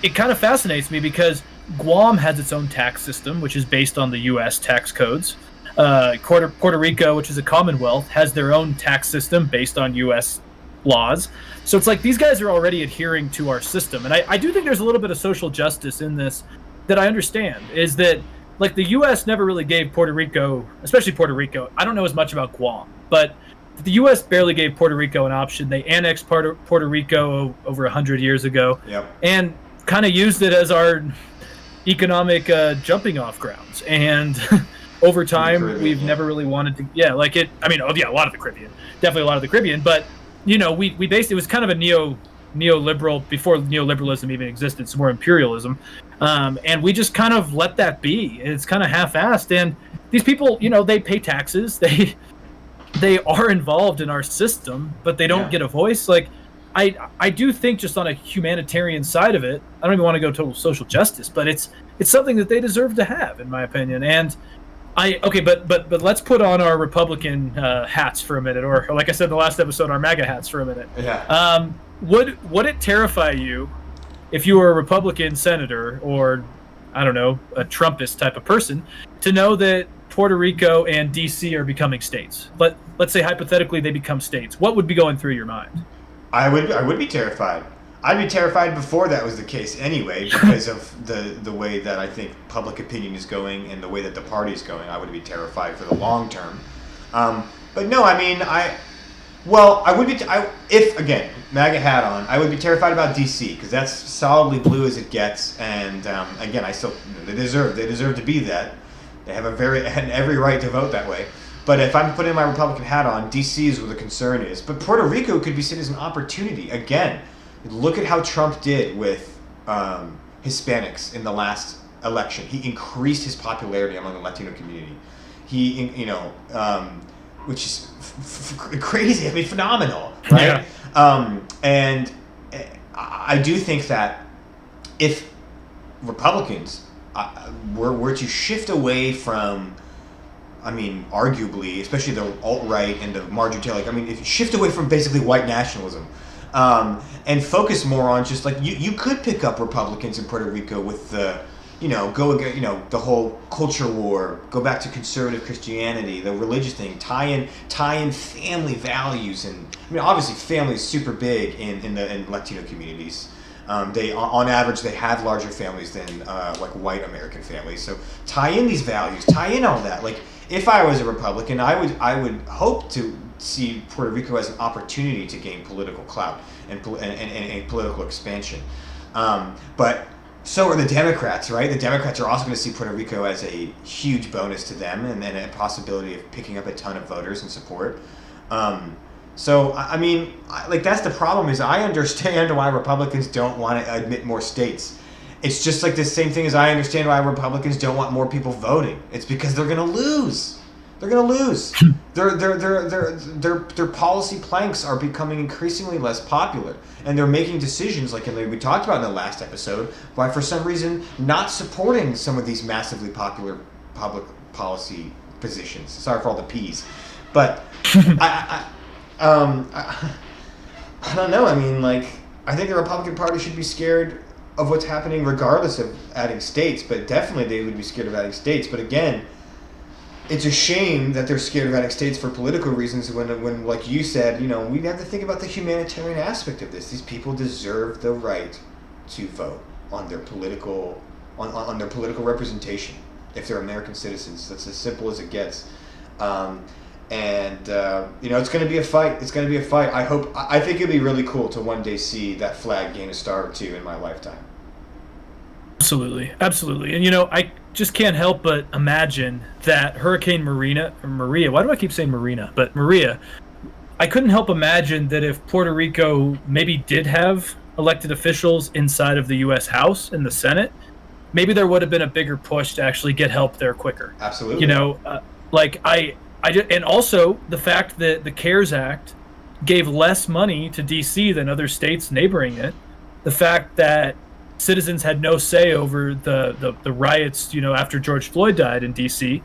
Speaker 1: it kind of fascinates me because Guam has its own tax system, which is based on the U.S. tax codes. Puerto Rico, which is a commonwealth, has their own tax system based on U.S. laws. So it's these guys are already adhering to our system. And I do think there's a little bit of social justice in this that I understand, is that the U.S. never really gave Puerto Rico, especially Puerto Rico. I don't know as much about Guam, but the U.S. barely gave Puerto Rico an option. They annexed Puerto Rico over 100 years ago, and kind of used it as our economic jumping off grounds. And over time, we've never really wanted to. Yeah, a lot of the Caribbean, definitely a lot of the Caribbean. But we basically, it was kind of a neoliberal before neoliberalism even existed, some more imperialism. And we just kind of let that be. It's kind of half-assed. And these people, they pay taxes. they are involved in our system, but they don't get a voice. Like, I do think just on a humanitarian side of it, I don't even want to go total social justice, but it's something that they deserve to have, in my opinion. And but let's put on our Republican hats for a minute, or like I said in the last episode, our MAGA hats for a minute.
Speaker 2: Yeah.
Speaker 1: Would it terrify you if you were a Republican senator, or I don't know, a Trumpist type of person, to know that Puerto Rico and DC are becoming states? Let's say hypothetically they become states. What would be going through your mind?
Speaker 2: I would be terrified. I'd be terrified before that was the case anyway, because of the way that I think public opinion is going and the way that the party is going. I would be terrified for the long term. But no, I mean, I would be, if, again, MAGA hat on, I would be terrified about DC, because that's solidly blue as it gets, and again, they deserve to be that. They have every right to vote that way. But if I'm putting my Republican hat on, DC is where the concern is. But Puerto Rico could be seen as an opportunity. Again, look at how Trump did with Hispanics in the last election. He increased his popularity among the Latino community. Which is crazy. I mean, phenomenal, right? Yeah. And I do think that if Republicans were to shift away from, I mean, arguably, especially the alt-right and the Marjorie Taylor, if you shift away from basically white nationalism, and focus more on just like you could pick up Republicans in Puerto Rico with the, the whole culture war, go back to conservative Christianity, the religious thing, tie in family values, and obviously family is super big in Latino communities. They on average they have larger families than like white American families. So tie in these values, tie in all that. Like, if I was a Republican, I would hope to see Puerto Rico as an opportunity to gain political clout and political expansion. But so are the Democrats, right? The Democrats are also going to see Puerto Rico as a huge bonus to them, and then a possibility of picking up a ton of voters and support. So, I mean, that's the problem, is I understand why Republicans don't want to admit more states. It's just like the same thing as I understand why Republicans don't want more people voting. It's because they're going to lose. They're going to lose. Their policy planks are becoming increasingly less popular, and they're making decisions, like we talked about in the last episode, by for some reason not supporting some of these massively popular public policy positions. Sorry for all the P's, but I don't know. I mean, I think the Republican Party should be scared of what's happening regardless of adding states, but definitely they would be scared of adding states. But again, it's a shame that they're scared of adding states for political reasons when like you said, we have to think about the humanitarian aspect of this. These people deserve the right to vote on their political on their political representation if they're American citizens. That's as simple as it gets. It's going to be a fight. It's going to be a fight. I think it'd be really cool to one day see that flag gain a star or two in my lifetime.
Speaker 1: Absolutely. And, I just can't help but imagine that Hurricane Maria, why do I keep saying Marina? But Maria, I couldn't help imagine that if Puerto Rico maybe did have elected officials inside of the U.S. House and the Senate, maybe there would have been a bigger push to actually get help there quicker.
Speaker 2: Absolutely.
Speaker 1: And also the fact that the CARES Act gave less money to D.C. than other states neighboring it, the fact that citizens had no say over the riots, after George Floyd died in D.C.,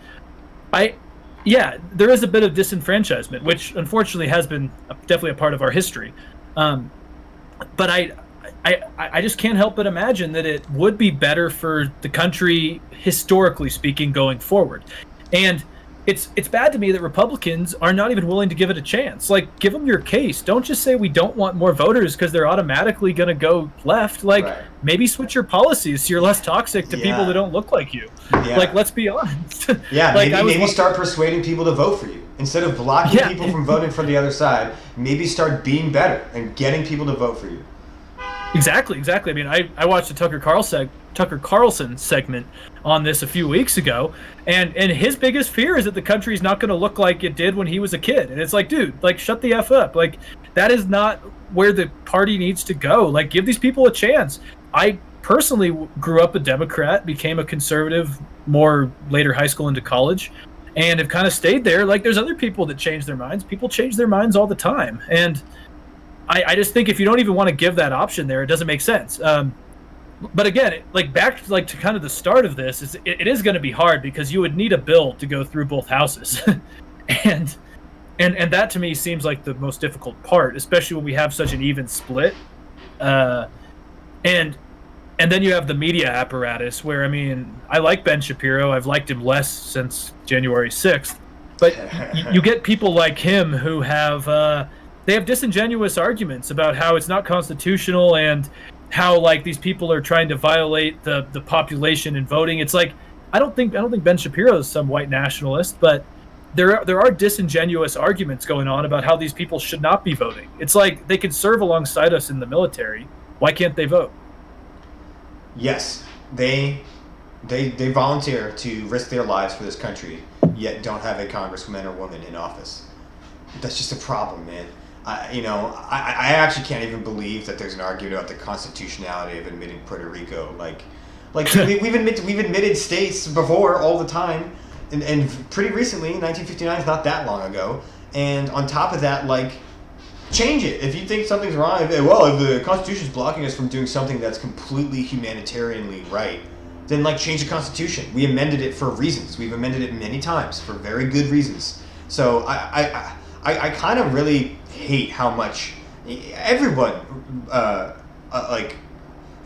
Speaker 1: there is a bit of disenfranchisement, which unfortunately has been definitely a part of our history. But I just can't help but imagine that it would be better for the country, historically speaking, going forward. And it's bad to me that Republicans are not even willing to give it a chance. Give them your case. Don't just say we don't want more voters because they're automatically going to go left. Right. Maybe switch your policies so you're less toxic to people that don't look like you. Yeah. Let's be honest.
Speaker 2: Yeah, maybe start persuading people to vote for you. Instead of blocking people from voting for the other side, maybe start being better and getting people to vote for you.
Speaker 1: Exactly. I mean, I watched a Tucker Carlson segment on this a few weeks ago, and his biggest fear is that the country's not going to look like it did when he was a kid. And it's dude, shut the F up. That is not where the party needs to go. Give these people a chance. I personally grew up a Democrat, became a conservative more later high school into college, and have kind of stayed there. Like, there's other people that change their minds. People change their minds all the time. And I just think if you don't even want to give that option there, it doesn't make sense. But again, back to kind of the start of this, it is going to be hard because you would need a bill to go through both houses. and that to me seems like the most difficult part, especially when we have such an even split. And then you have the media apparatus where, I mean, I like Ben Shapiro. I've liked him less since January 6th. But you get people like him who have they have disingenuous arguments about how it's not constitutional and how, like, these people are trying to violate the population in voting. It's like, I don't think Ben Shapiro is some white nationalist, but there are disingenuous arguments going on about how these people should not be voting. It's like, they could serve alongside us in the military. Why can't they vote?
Speaker 2: Yes, they volunteer to risk their lives for this country, yet don't have a congressman or woman in office. That's just a problem, man. I actually can't even believe that there's an argument about the constitutionality of admitting Puerto Rico. Like we've admitted states before all the time, and pretty recently, 1959 is not that long ago. And on top of that, like, change it. If you think something's wrong, if the Constitution's blocking us from doing something that's completely humanitarianly right, then, like, change the Constitution. We amended it for reasons. We've amended it many times for very good reasons. So I kind of really hate how much everyone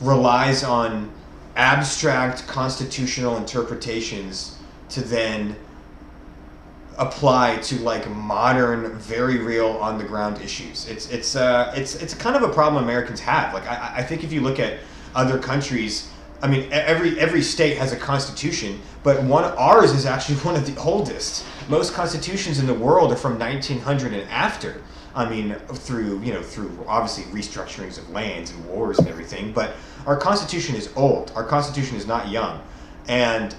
Speaker 2: relies on abstract constitutional interpretations to then apply to, like, modern, very real on the ground issues. It's kind of a problem Americans have. Like, I think if you look at other countries, I mean, every state has a constitution, but ours is actually one of the oldest. Most constitutions in the world are from 1900 and after. I mean, through obviously restructurings of lands and wars and everything, but our Constitution is old. Our Constitution is not young. And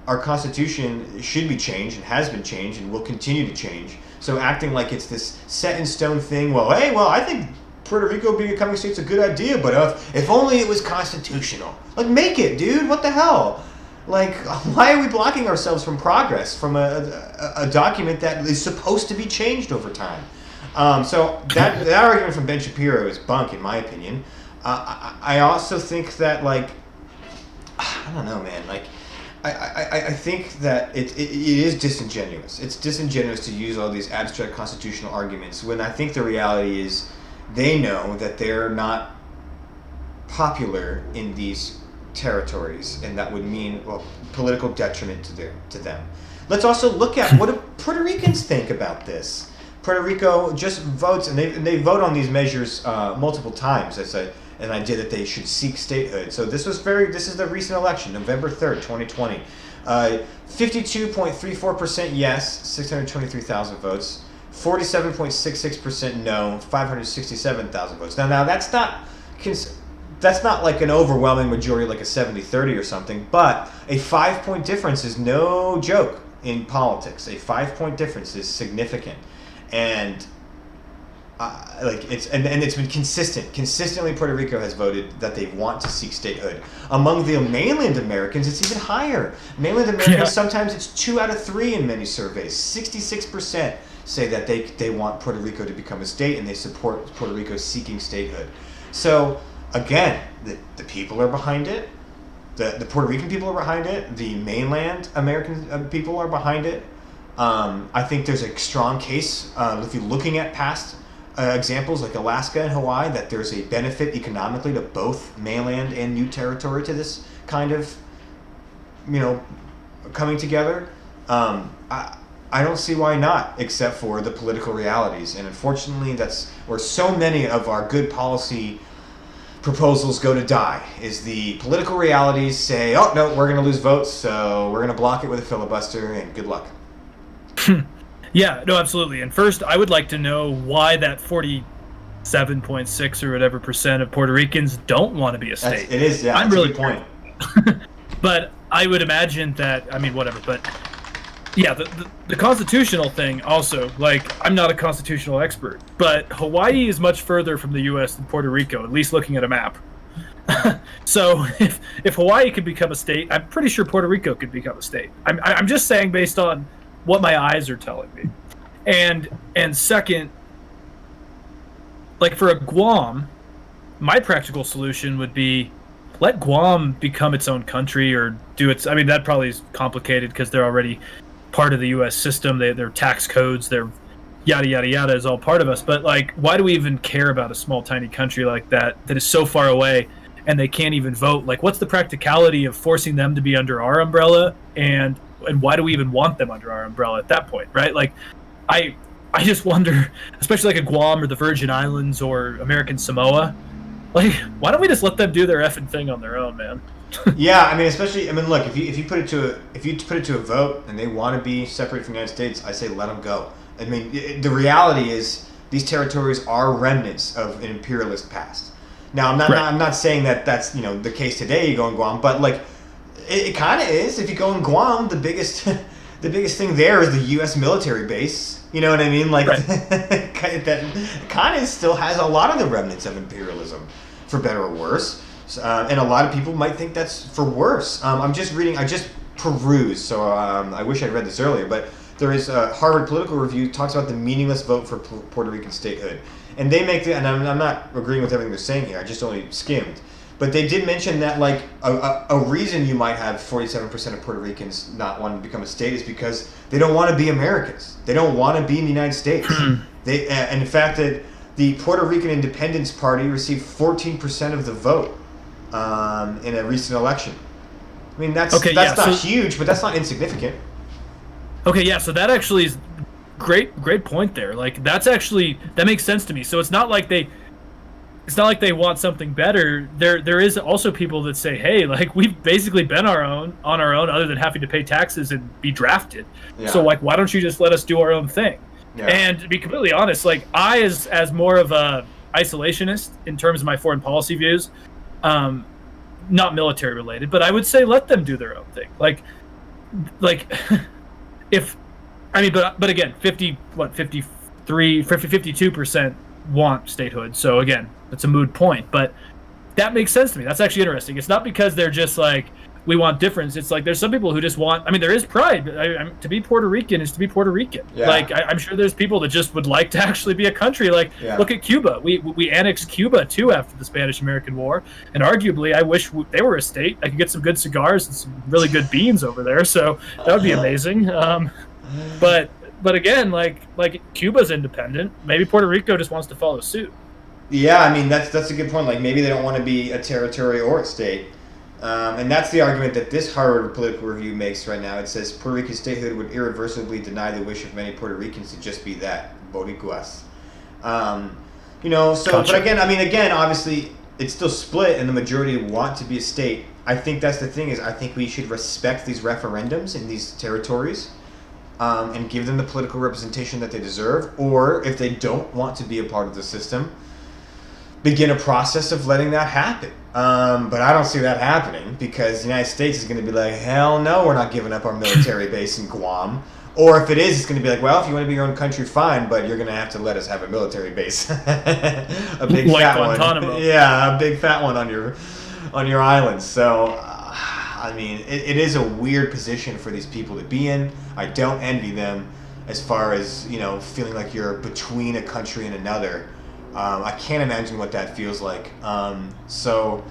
Speaker 2: our Constitution should be changed and has been changed and will continue to change. So acting like it's this set in stone thing, I think Puerto Rico becoming a state's a good idea, but if only it was constitutional. Like, make it, dude. What the hell? Like, why are we blocking ourselves from progress from a document that is supposed to be changed over time? So that argument from Ben Shapiro is bunk, in my opinion. I also think that, like, I don't know, man. Like, I think that it is disingenuous. It's disingenuous to use all these abstract constitutional arguments when I think the reality is they know that they're not popular in these territories, and that would mean, political detriment to them. Let's also look at what do Puerto Ricans think about this. Puerto Rico just votes, and they vote on these measures multiple times as an idea that they should seek statehood. So this is the recent election, November 3rd, 2020. 52.34% yes, 623,000 votes. 47.66% no, 567,000 votes. Now that's not like an overwhelming majority, like a 70-30 or something, but a 5-point difference is no joke in politics. A 5-point difference is significant. And it's been consistent. Consistently, Puerto Rico has voted that they want to seek statehood. Among the mainland Americans, it's even higher. Mainland Americans, sometimes it's 2 out of 3 in many surveys. 66% say that they want Puerto Rico to become a state, and they support Puerto Rico seeking statehood. So again, the people are behind it. The Puerto Rican people are behind it. The mainland American people are behind it. I think there's a strong case, if you're looking at past examples like Alaska and Hawaii, that there's a benefit economically to both mainland and new territory to this kind of, coming together. I don't see why not, except for the political realities. And unfortunately, that's where so many of our good policy proposals go to die, is the political realities say, oh, no, we're going to lose votes, so we're going to block it with a filibuster, and good luck.
Speaker 1: Yeah, no, absolutely. And first, I would like to know why that 47.6 or whatever percent of Puerto Ricans don't want to be a state.
Speaker 2: It is, yeah.
Speaker 1: I'm really
Speaker 2: a good point.
Speaker 1: But I would imagine that, whatever, but yeah, the constitutional thing also, like, I'm not a constitutional expert, but Hawaii is much further from the U.S. than Puerto Rico, at least looking at a map. So if Hawaii could become a state, I'm pretty sure Puerto Rico could become a state. I'm just saying, based on what my eyes are telling me. And second, like for a Guam, my practical solution would be let Guam become its own country or do its. I mean, that probably is complicated because they're already part of the U.S. system. Their tax codes, their yada yada yada is all part of us. But like, why do we even care about a small tiny country like that is so far away and they can't even vote? Like, what's the practicality of forcing them to be under our umbrella? And why do we even want them under our umbrella at that point, right? Like, I just wonder, especially like a Guam or the Virgin Islands or American Samoa. Like, why don't we just let them do their effing thing on their own, man?
Speaker 2: Yeah, I mean, especially, I mean, look, if you put it to a vote and they want to be separated from the United States, I say let them go. I mean, the reality is these territories are remnants of an imperialist past. Now, I'm not saying that that's the case today. You go in Guam, but like it kind of is. If you go in Guam, the biggest thing there is the U.S. military base. You know what I mean? Like that kind of still has a lot of the remnants of imperialism, for better or worse. And a lot of people might think that's for worse. I'm just reading. I just perused, so I wish I'd read this earlier. But there is a Harvard Political Review talks about the meaningless vote for Puerto Rican statehood, and they make and I'm not agreeing with everything they're saying here. I just only skimmed. But they did mention that like a reason you might have 47% of Puerto Ricans not wanting to become a state is because they don't want to be Americans. They don't want to be in the United States. And in fact, that the Puerto Rican Independence Party received 14% of the vote in a recent election. I mean, that's not huge, but that's not insignificant.
Speaker 1: Okay, yeah. So that actually is great point there. Like that makes sense to me. So it's not like they want something better. There is also people that say, hey, like we've basically been on our own other than having to pay taxes and be drafted. Yeah. So like, why don't you just let us do our own thing? Yeah. And to be completely honest, like I as more of a isolationist in terms of my foreign policy views, not military related, but I would say let them do their own thing. Like if I mean, but again, 52% want statehood. So again, that's a moot point, but that makes sense to me. That's actually interesting. It's not because they're just like, we want difference. It's like there's some people who just want, I mean, there is pride. To be Puerto Rican is to be Puerto Rican. Yeah. Like, I'm sure there's people that just would like to actually be a country. Like, Look at Cuba. We annexed Cuba, too, after the Spanish-American War. And arguably, I wish they were a state. I could get some good cigars and some really good beans over there. So that would be amazing. But again, like Cuba's independent. Maybe Puerto Rico just wants to follow suit.
Speaker 2: Yeah, I mean, that's a good point. Like, maybe they don't want to be a territory or a state. And that's the argument that this Harvard Political Review makes right now. It says Puerto Rican statehood would irreversibly deny the wish of many Puerto Ricans to just be that, Boricuas. But again, obviously, it's still split, and the majority want to be a state. I think that's the thing, is I think we should respect these referendums in these territories and give them the political representation that they deserve. Or if they don't want to be a part of the system, begin a process of letting that happen. But I don't see that happening, because the United States is going to be like, hell no, we're not giving up our military base in Guam. Or if it is, it's going to be like, well, if you want to be your own country, fine, but you're going to have to let us have a military base. A big like fat Guantanamo. One. Yeah, a big fat one on your island. So, I mean, it is a weird position for these people to be in. I don't envy them as far as, feeling like you're between a country and another. I can't imagine what that feels like. So,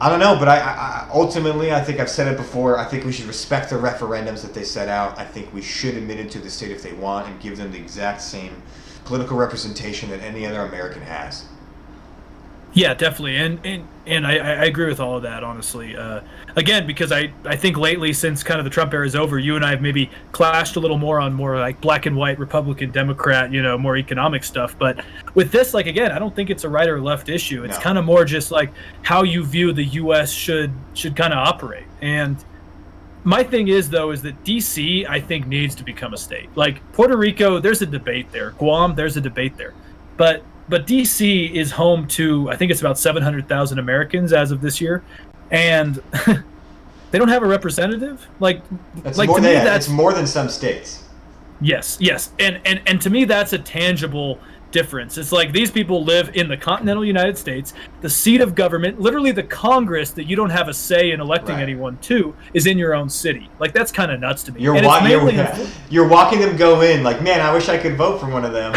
Speaker 2: I don't know, but I ultimately, I think I've said it before, I think we should respect the referendums that they set out. I think we should admit it to the state if they want and give them the exact same political representation that any other American has.
Speaker 1: Yeah, definitely, and I agree with all of that, honestly. Again, because I think lately, since kind of the Trump era is over, you and I have maybe clashed a little more on more like black and white, Republican, Democrat, more economic stuff. But with this, like, again, I don't think it's a right or left issue. It's kind of more just like how you view the U.S. should kind of operate. And my thing is, though, is that D.C., I think, needs to become a state. Like Puerto Rico, there's a debate there. Guam, there's a debate there. But D.C. is home to, I think it's about 700,000 Americans as of this year, and they don't have a representative.
Speaker 2: It's more than some states.
Speaker 1: Yes, and to me that's a tangible difference. It's like these people live in the continental United States. The seat of government, literally the Congress that you don't have a say in electing anyone to, is in your own city. Like, that's kind of nuts to me.
Speaker 2: You're walking them go in like, man, I wish I could vote for one of them.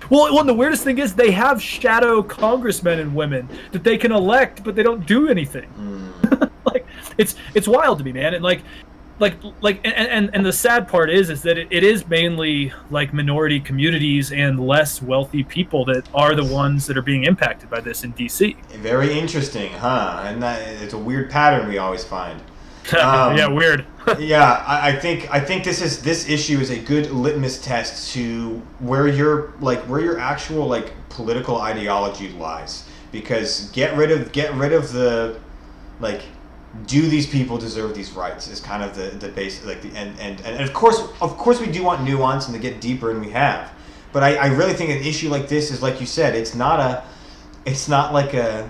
Speaker 1: Well, the weirdest thing is they have shadow congressmen and women that they can elect, but they don't do anything. Like, it's wild to me, man. And and the sad part is that it is mainly like minority communities and less wealthy people that are the ones that are being impacted by this in DC.
Speaker 2: Very interesting, huh? And it's a weird pattern we always find.
Speaker 1: Yeah, weird.
Speaker 2: Yeah, I think this issue is a good litmus test to where your actual like political ideology lies. Because get rid of the like, do these people deserve these rights is kind of the base, like the and of course we do want nuance and to get deeper, and we have. But I really think an issue like this is, like you said, it's not like a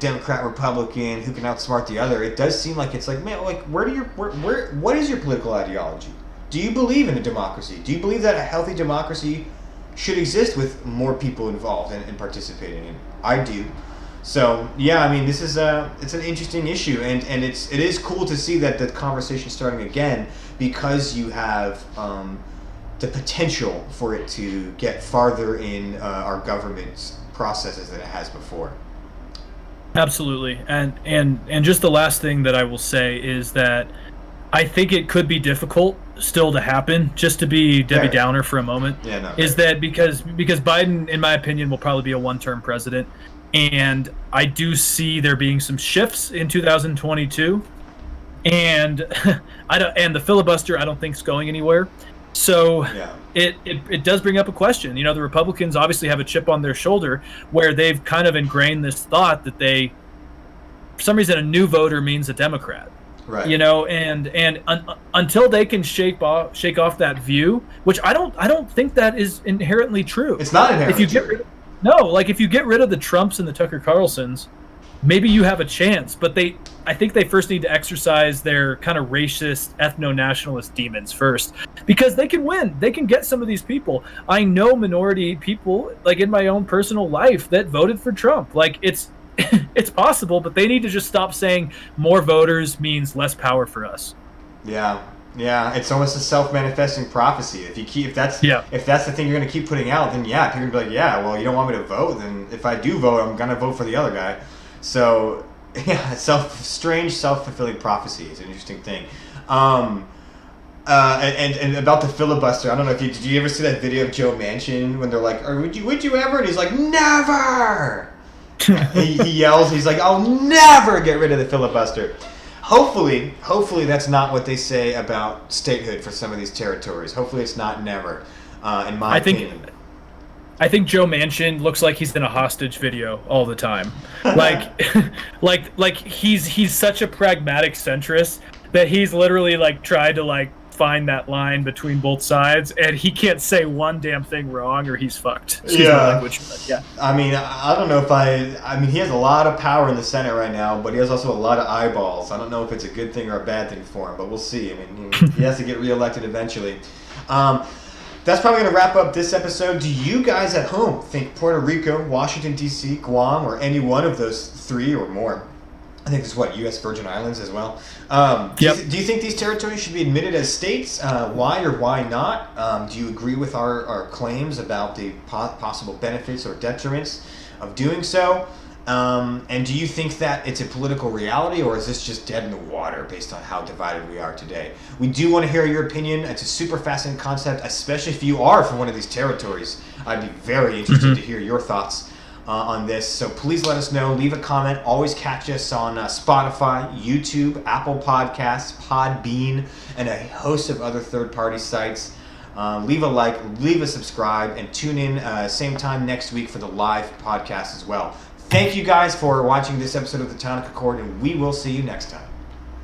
Speaker 2: Democrat, Republican, who can outsmart the other. It does seem like it's like, man, like what is your political ideology? Do you believe in a democracy? Do you believe that a healthy democracy should exist with more people involved and participating in it? I do. So yeah, I mean, this is it's an interesting issue, and it is cool to see that the conversation's starting again, because you have the potential for it to get farther in our government's processes than it has before.
Speaker 1: Absolutely. And just the last thing that I will say is that I think it could be difficult still to happen, just to be Debbie Downer for a moment.
Speaker 2: Yeah, no,
Speaker 1: is that because Biden, in my opinion, will probably be a one-term president. And I do see there being some shifts in 2022. And the filibuster I don't think is going anywhere. So it does bring up a question. The Republicans obviously have a chip on their shoulder where they've kind of ingrained this thought that for some reason, a new voter means a Democrat.
Speaker 2: Right.
Speaker 1: Until they can shake off that view, which I don't think that is inherently true.
Speaker 2: It's not inherently true.
Speaker 1: If you get rid of the Trumps and the Tucker Carlsons, maybe you have a chance, but I think they first need to exercise their kind of racist, ethno-nationalist demons first, because they can win. They can get some of these people. I know minority people, like in my own personal life, that voted for Trump. Like, it's it's possible, but they need to just stop saying more voters means less power for us.
Speaker 2: Yeah. It's almost a self-manifesting prophecy. If that's the thing you're going to keep putting out, then people are going to be like, yeah, well, you don't want me to vote, then if I do vote, I'm going to vote for the other guy. So, yeah, strange self-fulfilling prophecy is an interesting thing. And about the filibuster, I don't know did you ever see that video of Joe Manchin when they're like, would you ever? And he's like, never! he yells, he's like, I'll never get rid of the filibuster. Hopefully that's not what they say about statehood for some of these territories. Hopefully it's not never, in my opinion.
Speaker 1: I think Joe Manchin looks like he's in a hostage video all the time. Like he's such a pragmatic centrist that he's literally like tried to like find that line between both sides, and he can't say one damn thing wrong or he's fucked. Excuse my language, but yeah. I mean,
Speaker 2: I don't know if he has a lot of power in the Senate right now, but he has also a lot of eyeballs. I don't know if it's a good thing or a bad thing for him, but we'll see. I mean, he has to get reelected eventually. That's probably going to wrap up this episode. Do you guys at home think Puerto Rico, Washington, D.C., Guam, or any one of those three or more? I think there's U.S. Virgin Islands as well. Do you think these territories should be admitted as states? Why or why not? Do you agree with our claims about the possible benefits or detriments of doing so? And do you think that it's a political reality, or is this just dead in the water based on how divided we are today? We do want to hear your opinion. It's a super fascinating concept, especially if you are from one of these territories. I'd be very interested to hear your thoughts on this. So please let us know. Leave a comment. Always catch us on Spotify, YouTube, Apple Podcasts, Podbean, and a host of other third-party sites. Leave a like, leave a subscribe, and tune in same time next week for the live podcast as well. Thank you guys for watching this episode of the Tonic Accord, and we will see you next time.